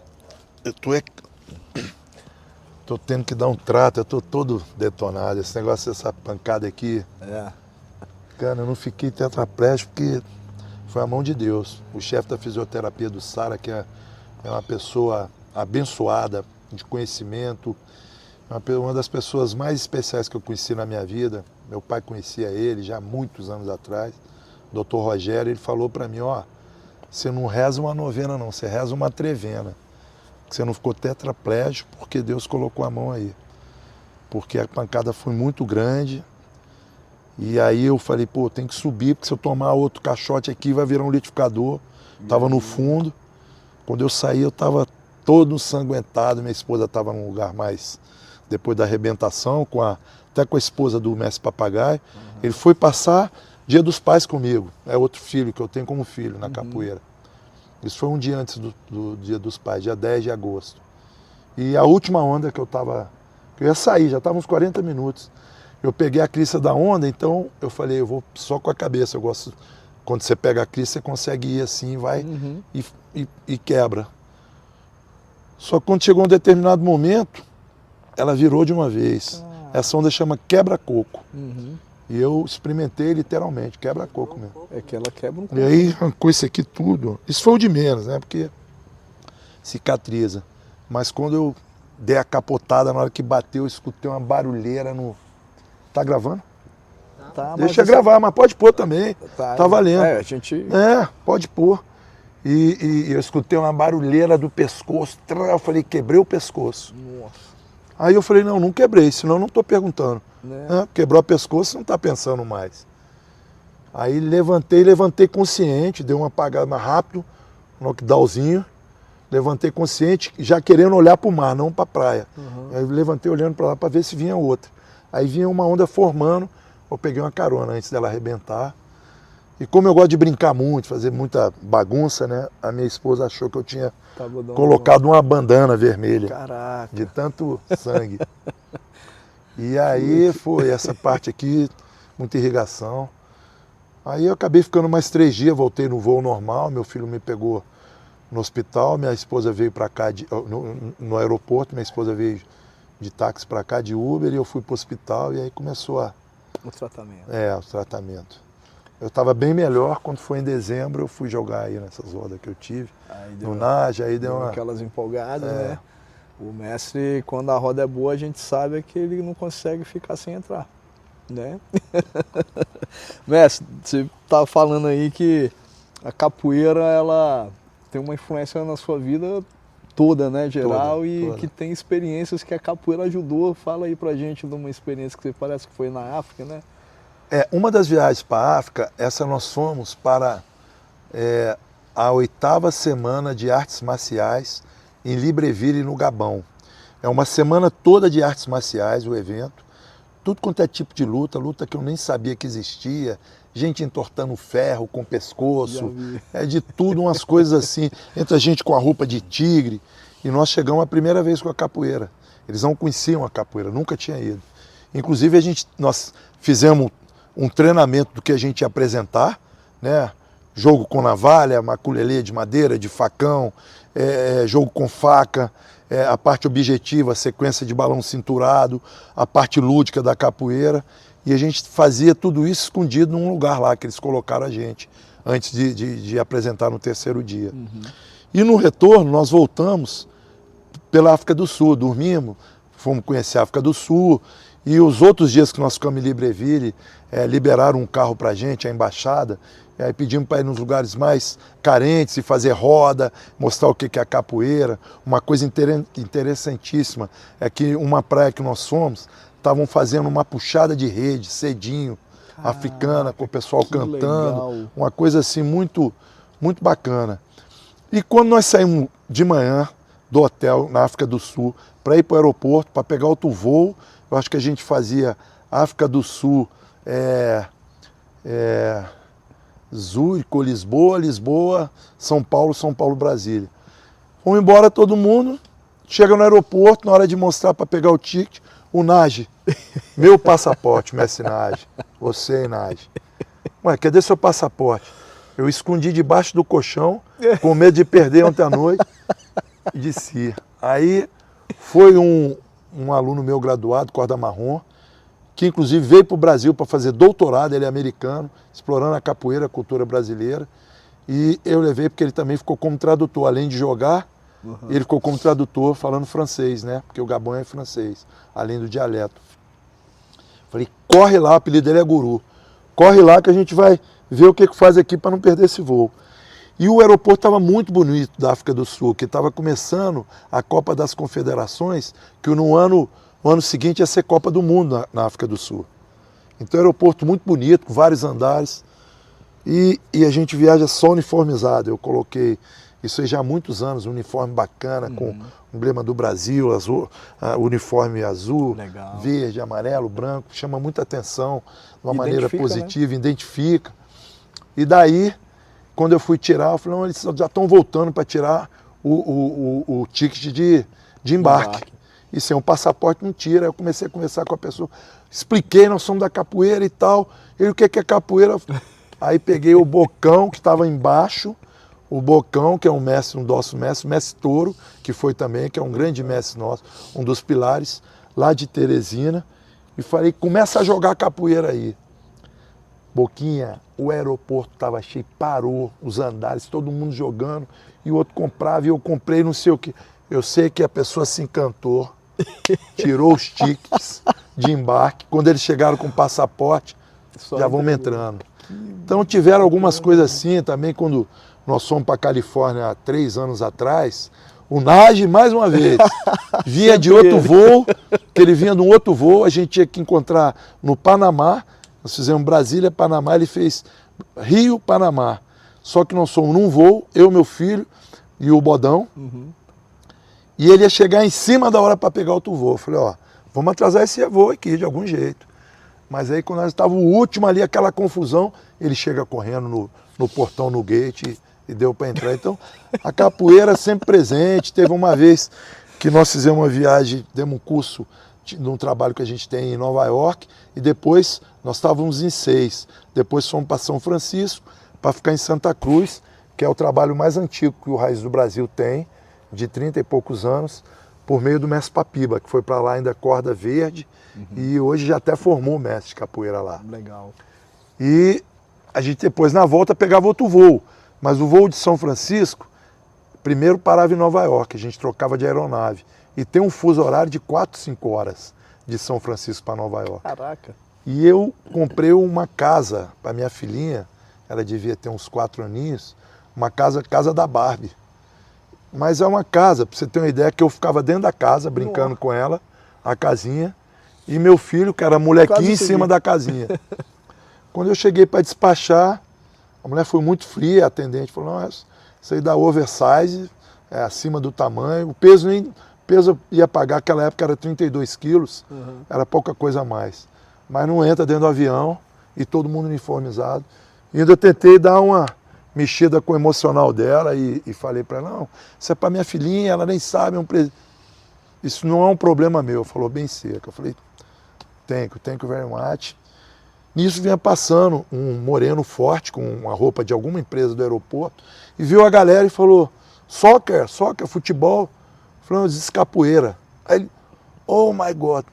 Tô tendo que dar um trato, eu tô todo detonado. Esse negócio, essa pancada aqui, É. cara, eu não fiquei tetraplégico porque foi a mão de Deus. O chefe da fisioterapia do Sara, que é uma pessoa abençoada de conhecimento, Uma das pessoas mais especiais que eu conheci na minha vida. Meu pai conhecia ele já há muitos anos atrás, o Dr. Rogério. Ele falou para mim, ó, você não reza uma novena não, você reza uma trevena. Você não ficou tetraplégico porque Deus colocou a mão aí. Porque a pancada foi muito grande. E aí eu falei, pô, tem que subir, porque se eu tomar outro caixote aqui vai virar um litificador. Tava no fundo. Quando eu saí eu tava todo ensanguentado, minha esposa estava num lugar mais, depois da arrebentação, até com a esposa do mestre Papagaio. Ele foi passar Dia dos Pais comigo, é outro filho que eu tenho como filho na capoeira. Isso foi um dia antes do Dia dos Pais, dia 10 de agosto. E a última onda que eu ia sair, já estava uns 40 minutos. Eu peguei a crista da onda, então eu falei, eu vou só com a cabeça, eu gosto, quando você pega a crista, você consegue ir assim, vai e quebra. Só que quando chegou um determinado momento, ela virou de uma vez. Essa onda chama quebra-coco. E eu experimentei literalmente, quebra-coco mesmo. É que ela quebra um coco. E aí arrancou isso aqui tudo. Isso foi o de menos, né? Porque cicatriza. Mas quando eu dei a capotada, na hora que bateu, eu escutei uma barulheira no... Tá gravando? Tá, Deixa gravar, mas pode pôr também. Tá valendo. É, a gente... Pode pôr. E eu escutei uma barulheira do pescoço. Eu falei, quebrei o pescoço. Nossa. Aí eu falei, não quebrei, senão eu não estou perguntando. Né? Quebrou o pescoço, você não está pensando mais. Aí levantei consciente, dei uma apagada mais rápido, um knockdownzinho. Levantei consciente, já querendo olhar para o mar, não para a praia. Aí eu levantei olhando para lá para ver se vinha outra. Aí vinha uma onda formando, eu peguei uma carona antes dela arrebentar. E como eu gosto de brincar muito, fazer muita bagunça, né? A minha esposa achou que eu tinha colocado uma bandana vermelha. Caraca. De tanto sangue. E aí foi essa parte aqui, muita irrigação. Aí eu acabei ficando mais 3 dias, voltei no voo normal, meu filho me pegou no hospital, minha esposa veio para cá no aeroporto, minha esposa veio de táxi para cá, de Uber, e eu fui para o hospital e aí começou o tratamento. O tratamento. Eu estava bem melhor, quando foi em dezembro eu fui jogar aí nessas rodas que eu tive, no NAJ, aí deu uma... aquelas empolgadas, né? O mestre, quando a roda é boa, a gente sabe que ele não consegue ficar sem entrar, né? Mestre, você tá falando aí que a capoeira, ela tem uma influência na sua vida toda, né, geral, toda. Que tem experiências que a capoeira ajudou. Fala aí pra gente de uma experiência que você parece que foi na África, né? Uma das viagens para a África, essa nós fomos para a 8ª semana de artes marciais em Libreville, no Gabão. É uma semana toda de artes marciais, o evento. Tudo quanto é tipo de luta, luta que eu nem sabia que existia. Gente entortando ferro com o pescoço, de tudo, umas coisas assim. Entra gente com a roupa de tigre. E nós chegamos a primeira vez com a capoeira. Eles não conheciam a capoeira, nunca tinha ido. Inclusive nós fizemos um treinamento do que a gente ia apresentar, né? Jogo com navalha, maculelê de madeira, de facão, jogo com faca, a parte objetiva, a sequência de balão cinturado, a parte lúdica da capoeira. E a gente fazia tudo isso escondido num lugar lá que eles colocaram a gente, antes de apresentar no 3º dia. E no retorno nós voltamos pela África do Sul, dormimos, fomos conhecer a África do Sul. E os outros dias que nós ficamos em Libreville, liberaram um carro para a gente, a embaixada, pedimos para ir nos lugares mais carentes e fazer roda, mostrar o que é a capoeira. Uma coisa interessantíssima é que uma praia que nós fomos, estavam fazendo uma puxada de rede, cedinho, africana, com o pessoal cantando, legal. Uma coisa assim muito, muito bacana. E quando nós saímos de manhã do hotel na África do Sul para ir para o aeroporto, para pegar outro voo, eu acho que a gente fazia África do Sul, Zurique, Lisboa, São Paulo, Brasília. Fomos embora todo mundo, chega no aeroporto, na hora de mostrar para pegar o ticket, o NAJ, meu passaporte, mestre NAJ, você NAJ. Ué, cadê seu passaporte? Eu escondi debaixo do colchão, com medo de perder ontem à noite, e desci. Aí foi um aluno meu graduado, corda marrom, que inclusive veio para o Brasil para fazer doutorado, ele é americano, explorando a capoeira, a cultura brasileira. E eu levei porque ele também ficou como tradutor, além de jogar, E ele ficou como tradutor falando francês, né? Porque o Gabão é francês, além do dialeto. Falei, corre lá, o apelido dele é Guru. Corre lá que a gente vai ver o que faz aqui para não perder esse voo. E o aeroporto estava muito bonito da África do Sul, que estava começando a Copa das Confederações, que no ano seguinte ia ser Copa do Mundo na África do Sul. Então, aeroporto muito bonito, com vários andares. E a gente viaja só uniformizado. Eu coloquei isso aí já há muitos anos, um uniforme bacana, com o emblema do Brasil, azul, uniforme azul, legal, verde, amarelo, branco, chama muita atenção, de uma maneira identifica, positiva, né? Identifica. E daí, quando eu fui tirar, eu falei, não, eles já estão voltando para tirar o ticket de embarque. E sem um passaporte não tira. Eu comecei a conversar com a pessoa, expliquei, nós somos da capoeira e tal. Ele, o que é capoeira? Aí peguei o Bocão, que estava embaixo, o Bocão, que é um mestre, um nosso mestre, o mestre Toro, que foi também, que é um grande mestre nosso, um dos pilares, lá de Teresina, e falei, começa a jogar capoeira aí. Boquinha, o aeroporto estava cheio, parou, os andares, todo mundo jogando, e o outro comprava, e eu comprei não sei o que. Eu sei que a pessoa se encantou, tirou os tickets de embarque, quando eles chegaram com o passaporte, já vamos entrando. Então tiveram algumas coisas assim também, quando nós fomos para a Califórnia há 3 anos atrás, o Nage, mais uma vez, vinha de outro voo, que ele vinha de um outro voo, a gente tinha que encontrar no Panamá, nós fizemos Brasília, Panamá, ele fez Rio, Panamá. Só que nós fomos num voo, eu, meu filho e o Bodão, e ele ia chegar em cima da hora para pegar outro voo. Eu falei, ó, vamos atrasar esse voo aqui de algum jeito. Mas aí quando nós estávamos o último ali, aquela confusão, ele chega correndo no portão, no gate e deu para entrar. Então, a capoeira sempre presente. Teve uma vez que nós fizemos uma viagem, demos um curso de um trabalho que a gente tem em Nova York, e depois nós estávamos em 6. Depois fomos para São Francisco, para ficar em Santa Cruz, que é o trabalho mais antigo que o Raiz do Brasil tem, de 30 e poucos anos, por meio do mestre Papiba, que foi para lá ainda corda verde, e hoje já até formou o mestre de capoeira lá. Legal. E a gente depois, na volta, pegava outro voo. Mas o voo de São Francisco, primeiro parava em Nova York, a gente trocava de aeronave. E tem um fuso horário de 4, 5 horas de São Francisco para Nova York. Caraca. E eu comprei uma casa para minha filhinha, ela devia ter uns 4 aninhos, uma casa da Barbie. Mas é uma casa, para você ter uma ideia, que eu ficava dentro da casa, brincando com ela, a casinha, e meu filho, que era molequinho, em cima da casinha. Quando eu cheguei para despachar, a mulher foi muito fria, a atendente falou, não, isso aí dá oversize, é acima do tamanho, o peso ia pagar, naquela época era 32 quilos, era pouca coisa a mais. Mas não entra dentro do avião, e todo mundo uniformizado. E ainda tentei dar uma mexida com o emocional dela e falei para ela, não, isso é para minha filhinha, ela nem sabe, isso não é um problema meu. Falou bem seco. Eu falei, thank you very much. Nisso vinha passando um moreno forte, com uma roupa de alguma empresa do aeroporto, e viu a galera e falou, soccer, futebol. Eu falei, não, eu disse capoeira. Aí ele, oh my God,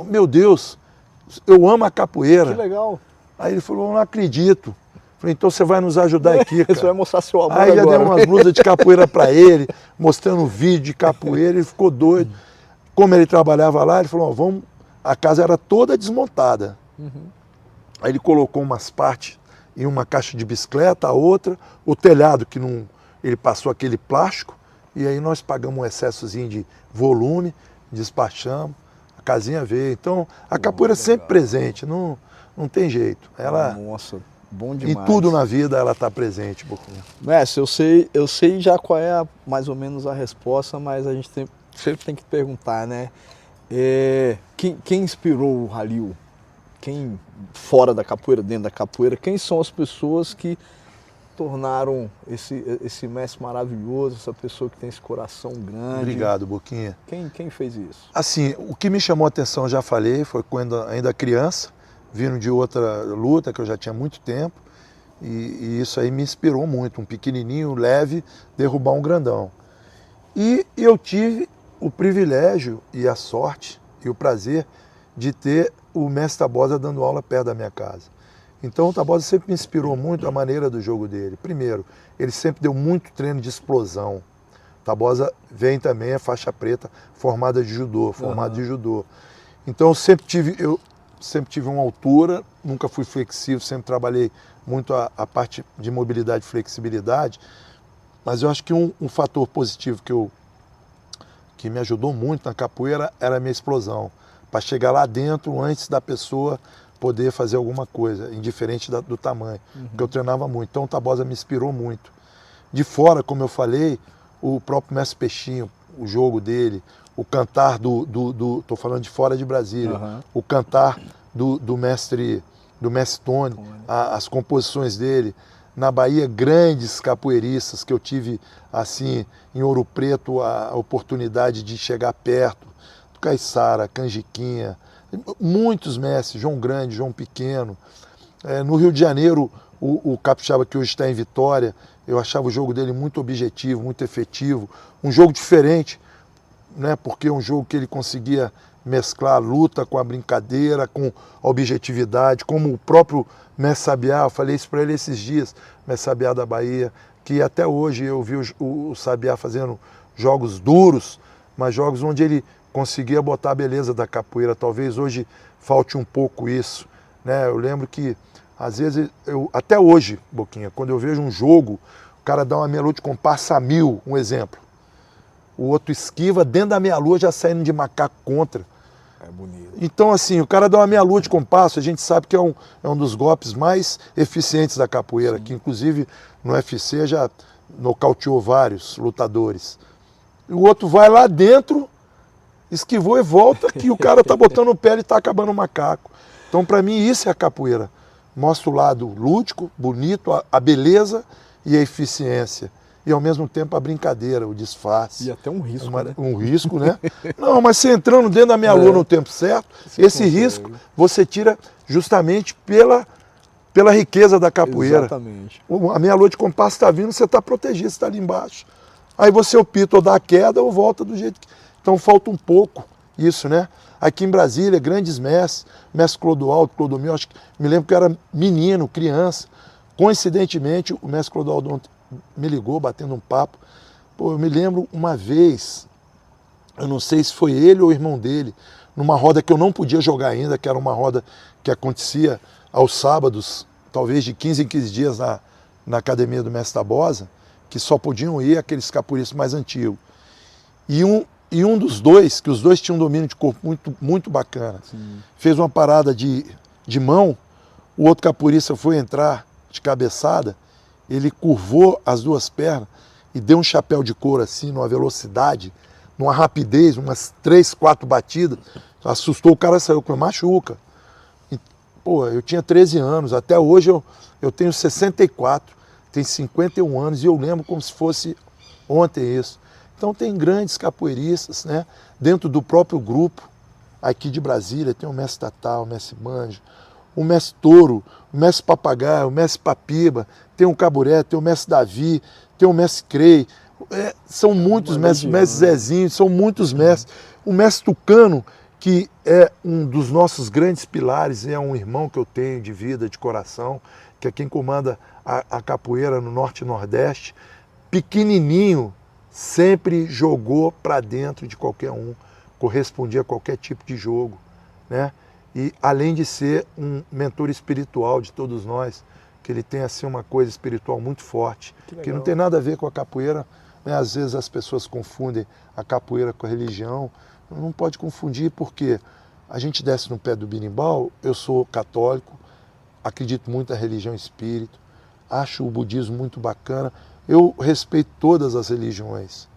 meu Deus, eu amo a capoeira. Que legal. Aí ele falou, não acredito. Eu falei, então você vai nos ajudar aqui, cara. Você vai mostrar seu amor Aí já agora. deu umas blusas de capoeira para ele, mostrando vídeo de capoeira, ele ficou doido. Como ele trabalhava lá, ele falou, vamos, a casa era toda desmontada. Aí ele colocou umas partes em uma caixa de bicicleta, a outra, o telhado que não, ele passou aquele plástico, e aí nós pagamos um excessozinho de volume, despachamos, a casinha veio. Então, a capoeira é sempre presente, não tem jeito. Ela, nossa, bom demais. em tudo na vida ela está presente, Boquinha. Mestre, eu sei já qual é mais ou menos a resposta, mas a gente sempre tem que perguntar, né? Quem inspirou o Halil? Quem, fora da capoeira, dentro da capoeira, quem são as pessoas que tornaram esse mestre maravilhoso, essa pessoa que tem esse coração grande? Obrigado, Boquinha. Quem fez isso? Assim, o que me chamou a atenção, eu já falei, foi quando ainda criança, vindo de outra luta que eu já tinha muito tempo, e isso aí me inspirou muito, um pequenininho, leve, derrubar um grandão. E eu tive o privilégio e a sorte e o prazer de ter o mestre Tabosa dando aula perto da minha casa. Então o Tabosa sempre me inspirou muito a maneira do jogo dele. Primeiro, ele sempre deu muito treino de explosão. Tabosa vem também, é faixa preta, formada de judô, formado de judô. Então eu sempre tive uma altura, nunca fui flexível, sempre trabalhei muito a parte de mobilidade e flexibilidade, mas eu acho que um fator positivo que me ajudou muito na capoeira era a minha explosão, para chegar lá dentro antes da pessoa poder fazer alguma coisa, indiferente do tamanho, porque eu treinava muito. Então o Tabosa me inspirou muito. De fora, como eu falei, o próprio Mestre Peixinho, o jogo dele, o cantar tô falando de fora de Brasília, o cantar do mestre Tony, as composições dele. Na Bahia, grandes capoeiristas que eu tive, assim, em Ouro Preto, a oportunidade de chegar perto, do Caiçara, Canjiquinha, muitos mestres, João Grande, João Pequeno. No Rio de Janeiro, o capixaba que hoje está em Vitória, eu achava o jogo dele muito objetivo, muito efetivo, um jogo diferente, né? Porque é um jogo que ele conseguia mesclar a luta com a brincadeira, com a objetividade, como o próprio Mestre Sabiá, eu falei isso para ele esses dias, Mestre Sabiá da Bahia, que até hoje eu vi o Sabiá fazendo jogos duros, mas jogos onde ele conseguia botar a beleza da capoeira. Talvez hoje falte um pouco isso, né? Eu lembro que às vezes, até hoje, Boquinha, quando eu vejo um jogo, o cara dá uma meia-lua de compasso a 1000, um exemplo. O outro esquiva, dentro da meia-lua já saindo de macaco contra. É bonito. Então, assim, o cara dá uma meia-lua de compasso, a gente sabe que é um dos golpes mais eficientes da capoeira, que inclusive no UFC já nocauteou vários lutadores. E o outro vai lá dentro, esquivou e volta, que o cara tá botando o pé e tá acabando o macaco. Então, para mim, isso é a capoeira. Mostra o lado lúdico, bonito, a beleza e a eficiência. E ao mesmo tempo a brincadeira, o disfarce. E até um risco, né? Um risco, né? Não, mas você entrando dentro da meia-lua no tempo certo, esse risco você tira justamente pela riqueza da capoeira. Exatamente. A meia-lua de compasso está vindo, você está protegido, você está ali embaixo. Aí você opta ou dá a queda ou volta do jeito que... Então falta um pouco isso, né? Aqui em Brasília, grandes mestres, mestre Clodoaldo, Clodomiro, acho que me lembro que eu era menino, criança. Coincidentemente, o mestre Clodoaldo ontem me ligou, batendo um papo. Pô, eu me lembro uma vez, eu não sei se foi ele ou o irmão dele, numa roda que eu não podia jogar ainda, que era uma roda que acontecia aos sábados, talvez de 15 em 15 dias na academia do mestre Tabosa, que só podiam ir aqueles capoeiristas mais antigos. E um dos dois, que os dois tinham um domínio de corpo muito, muito bacana, fez uma parada de mão, o outro capoeirista foi entrar de cabeçada, ele curvou as duas pernas e deu um chapéu de couro assim, numa velocidade, numa rapidez, umas 3, 4 batidas, assustou o cara, saiu com machuca. E, pô, eu tinha 13 anos, até hoje eu tenho 64, tenho 51 anos e eu lembro como se fosse ontem isso. Então tem grandes capoeiristas, né? Dentro do próprio grupo, aqui de Brasília, tem o mestre Tatá, o mestre Manjo, o mestre Touro, o mestre Papagaio, o mestre Papiba, tem o Caburé, tem o mestre Davi, tem o mestre Crei, são muitos mestres, o mestre Zezinho, são muitos mestres. O mestre Tucano, que é um dos nossos grandes pilares, é um irmão que eu tenho de vida, de coração, que é quem comanda a capoeira no Norte e Nordeste, pequenininho, sempre jogou para dentro de qualquer um, correspondia a qualquer tipo de jogo, né? E além de ser um mentor espiritual de todos nós, que ele tem assim uma coisa espiritual muito forte, que não tem nada a ver com a capoeira, né? Às vezes as pessoas confundem a capoeira com a religião, não pode confundir porque a gente desce no pé do berimbau, eu sou católico, acredito muito na religião espírita, acho o budismo muito bacana, eu respeito todas as religiões,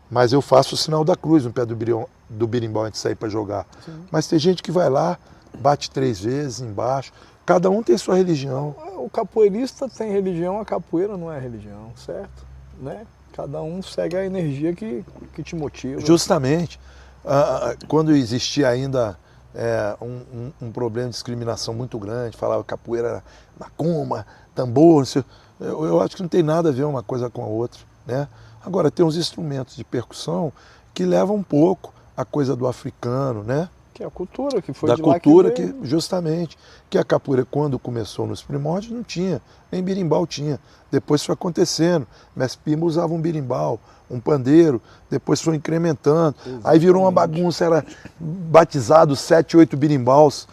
mas eu faço o sinal da cruz no pé do berimbau antes de sair para jogar. Sim. Mas tem gente que vai lá, bate 3 vezes embaixo, cada um tem sua religião. O capoeirista tem religião, a capoeira não é religião, certo? Né? Cada um segue a energia que te motiva. Justamente. Quando existia ainda um problema de discriminação muito grande, falava que capoeira era macumba, tambor, não sei, eu acho que não tem nada a ver uma coisa com a outra, né? Agora, tem uns instrumentos de percussão que levam um pouco a coisa do africano, né? Que é a cultura que foi da de lá cultura que veio. que justamente que a capoeira quando começou nos primórdios não tinha, nem birimbau tinha. Depois foi acontecendo. Mestre Pimba usava um birimbau, um pandeiro, depois foi incrementando. Aí virou uma bagunça, era batizado 7, 8 birimbaus,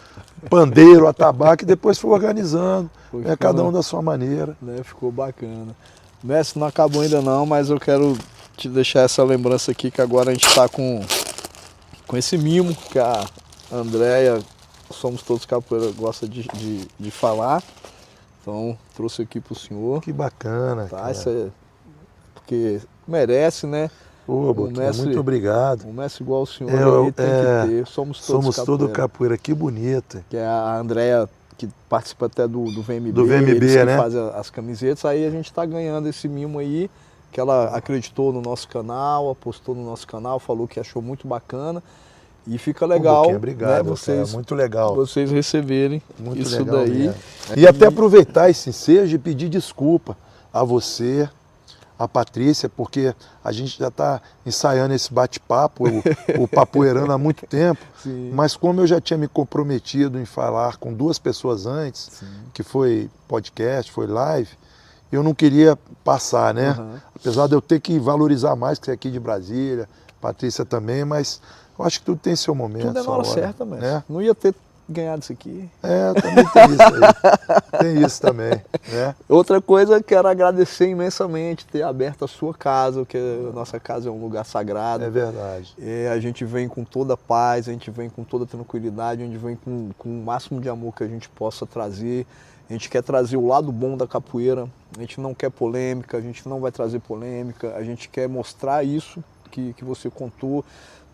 pandeiro, atabaque, e depois foi organizando, né, cada um da sua maneira. Né, ficou bacana. Mestre, não acabou ainda não, mas eu quero te deixar essa lembrança aqui que agora a gente está com esse mimo que a Andréia, somos todos capoeira, gosta de falar. Então trouxe aqui pro senhor. Que bacana, tá? cara. Isso é porque merece, né? Ô, Boquinha, muito obrigado. Um mestre igual o senhor aí tem que ter. Somos todos capoeira, que bonita. Que é a Andréia, que participa até do VMB, do VMB, eles que né? fazem as camisetas. Aí a gente está ganhando esse mimo aí, que ela acreditou no nosso canal, apostou no nosso canal, falou que achou muito bacana. E fica legal, Boquinha, obrigado, né, vocês, cara, muito legal. Vocês receberem muito isso legal daí. Mesmo. E até aproveitar esse ensejo e pedir desculpa a você, a Patrícia, porque a gente já está ensaiando esse bate-papo, o Papoeirando há muito tempo. Sim. Mas como eu já tinha me comprometido em falar com 2 pessoas antes, sim, que foi podcast, foi live, eu não queria passar, né? Uhum. Apesar de eu ter que valorizar mais, que você é aqui de Brasília, Patrícia também, mas eu acho que tudo tem seu momento. Tudo é na hora certa, mesmo. Né? Não ia ter ganhado isso aqui. É, também tem isso aí. Tem isso também, né? Outra coisa, quero agradecer imensamente ter aberto a sua casa, porque a nossa casa é um lugar sagrado. É verdade. A gente vem com toda paz, a gente vem com toda tranquilidade, a gente vem com o máximo de amor que a gente possa trazer. A gente quer trazer o lado bom da capoeira, a gente não quer polêmica, a gente não vai trazer polêmica, a gente quer mostrar isso que você contou.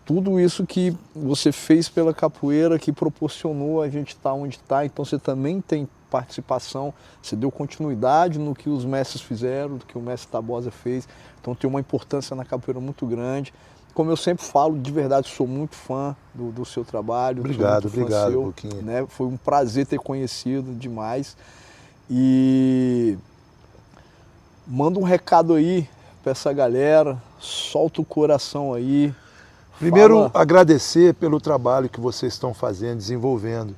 Tudo isso que você fez pela capoeira, que proporcionou a gente estar onde está, então você também tem participação, você deu continuidade no que os mestres fizeram, do que o mestre Tabosa fez, então tem uma importância na capoeira muito grande. Como eu sempre falo, de verdade, sou muito fã do seu trabalho. Obrigado, obrigado, Boquinha. Né? Foi um prazer ter conhecido demais. E manda um recado aí para essa galera, solta o coração aí. Primeiro, agradecer pelo trabalho que vocês estão fazendo, desenvolvendo,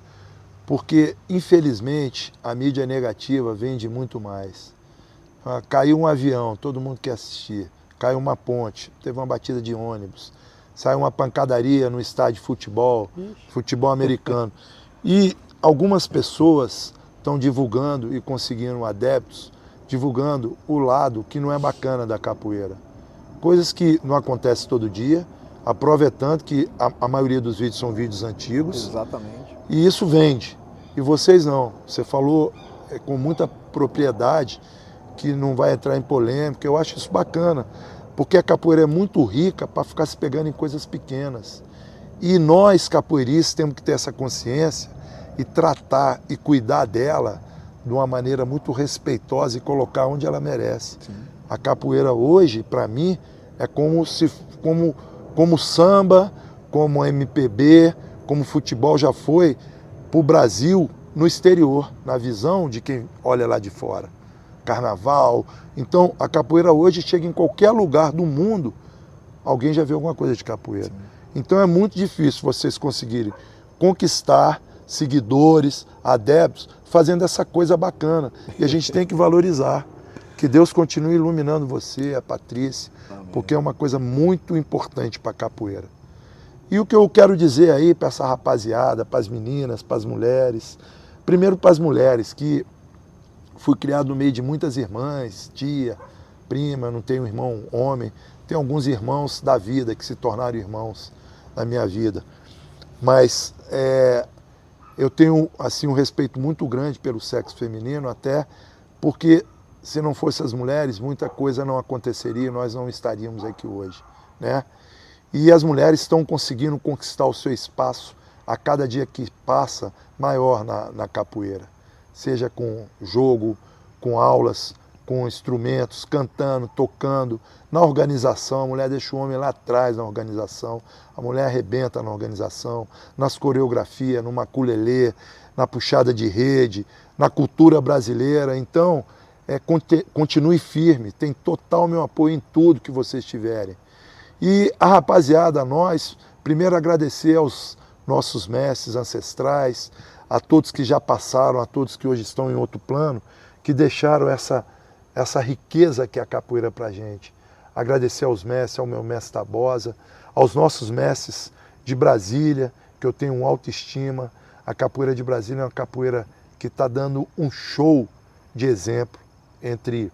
porque, infelizmente, a mídia negativa vende muito mais. Caiu um avião, todo mundo quer assistir. Caiu uma ponte, teve uma batida de ônibus, saiu uma pancadaria no estádio de futebol, futebol americano. E algumas pessoas estão divulgando e conseguindo adeptos, divulgando o lado que não é bacana da capoeira. Coisas que não acontecem todo dia. A prova é tanto que a maioria dos vídeos são vídeos antigos. Exatamente. E isso vende. E vocês não. Você falou com muita propriedade que não vai entrar em polêmica. Eu acho isso bacana, porque a capoeira é muito rica para ficar se pegando em coisas pequenas. E nós, capoeiristas, temos que ter essa consciência e tratar e cuidar dela de uma maneira muito respeitosa e colocar onde ela merece. Sim. A capoeira hoje, para mim, é como samba, como MPB, como futebol já foi para o Brasil no exterior, na visão de quem olha lá de fora. Carnaval. Então, a capoeira hoje chega em qualquer lugar do mundo, alguém já viu alguma coisa de capoeira. Sim. Então, é muito difícil vocês conseguirem conquistar seguidores, adeptos, fazendo essa coisa bacana. E a gente tem que valorizar. Que Deus continue iluminando você, a Patrícia, amém, porque é uma coisa muito importante para a capoeira. E o que eu quero dizer aí para essa rapaziada, para as meninas, para as mulheres, primeiro para as mulheres, que fui criado no meio de muitas irmãs, tia, prima, não tenho irmão homem, tenho alguns irmãos da vida que se tornaram irmãos na minha vida. Mas eu tenho assim, um respeito muito grande pelo sexo feminino, até porque se não fossem as mulheres, muita coisa não aconteceria, nós não estaríamos aqui hoje, né? E as mulheres estão conseguindo conquistar o seu espaço a cada dia que passa maior na capoeira. Seja com jogo, com aulas, com instrumentos, cantando, tocando, na organização. A mulher deixa o homem lá atrás na organização, a mulher arrebenta na organização, nas coreografias, no maculelê, na puxada de rede, na cultura brasileira. Então, continue firme, tem total meu apoio em tudo que vocês tiverem. E a rapaziada, nós, primeiro agradecer aos nossos mestres ancestrais, a todos que já passaram, a todos que hoje estão em outro plano, que deixaram essa riqueza que é a capoeira para a gente. Agradecer aos mestres, ao meu mestre Tabosa, aos nossos mestres de Brasília, que eu tenho uma autoestima. A capoeira de Brasília é uma capoeira que está dando um show de exemplo entre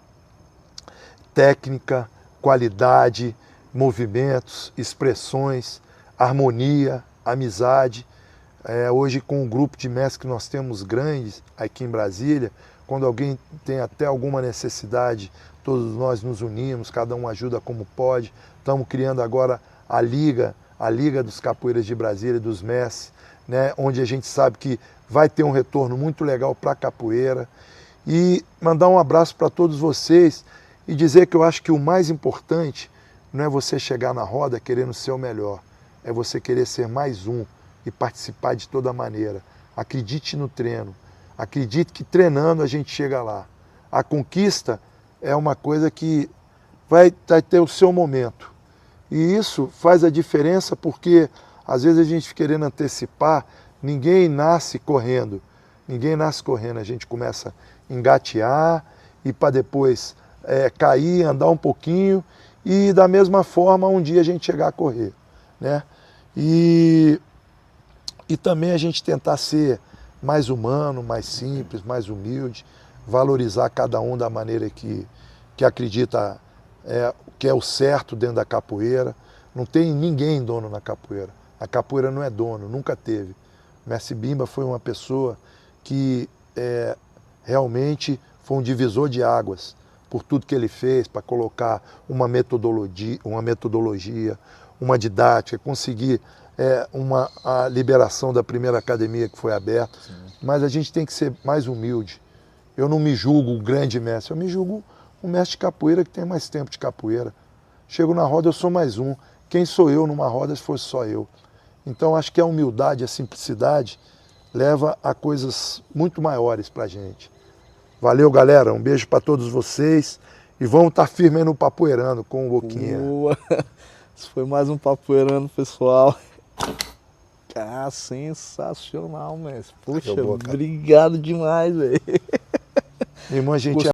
técnica, qualidade, movimentos, expressões, harmonia, amizade. Hoje, com o grupo de mestres que nós temos grandes aqui em Brasília, quando alguém tem até alguma necessidade, todos nós nos unimos, cada um ajuda como pode. Estamos criando agora a Liga dos Capoeiras de Brasília, dos mestres, né, onde a gente sabe que vai ter um retorno muito legal para a capoeira. E mandar um abraço para todos vocês e dizer que eu acho que o mais importante não é você chegar na roda querendo ser o melhor, é você querer ser mais um e participar de toda maneira. Acredite no treino, acredite que treinando a gente chega lá. A conquista é uma coisa que vai ter o seu momento. E isso faz a diferença porque às vezes a gente querendo antecipar, ninguém nasce correndo. Ninguém nasce correndo, a gente começa a engatear e para depois cair, andar um pouquinho e da mesma forma um dia a gente chegar a correr, né? E também a gente tentar ser mais humano, mais simples, mais humilde, valorizar cada um da maneira que acredita que é o certo dentro da capoeira. Não tem ninguém dono na capoeira. A capoeira não é dono, nunca teve. O mestre Bimba foi uma pessoa que realmente foi um divisor de águas por tudo que ele fez para colocar uma metodologia, uma didática, conseguir a liberação da primeira academia que foi aberta. Sim. Mas a gente tem que ser mais humilde. Eu não me julgo um grande mestre, eu me julgo um mestre de capoeira que tem mais tempo de capoeira. Chego na roda, eu sou mais um. Quem sou eu numa roda se fosse só eu? Então acho que a humildade, a simplicidade leva a coisas muito maiores para a gente. Valeu, galera. Um beijo para todos vocês. E vamos estar firme aí no Papoeirando com o Boquinha. Boa. Isso foi mais um Papoeirando, pessoal. Ah, sensacional, mestre. Poxa, obrigado demais, velho. Irmão, a gente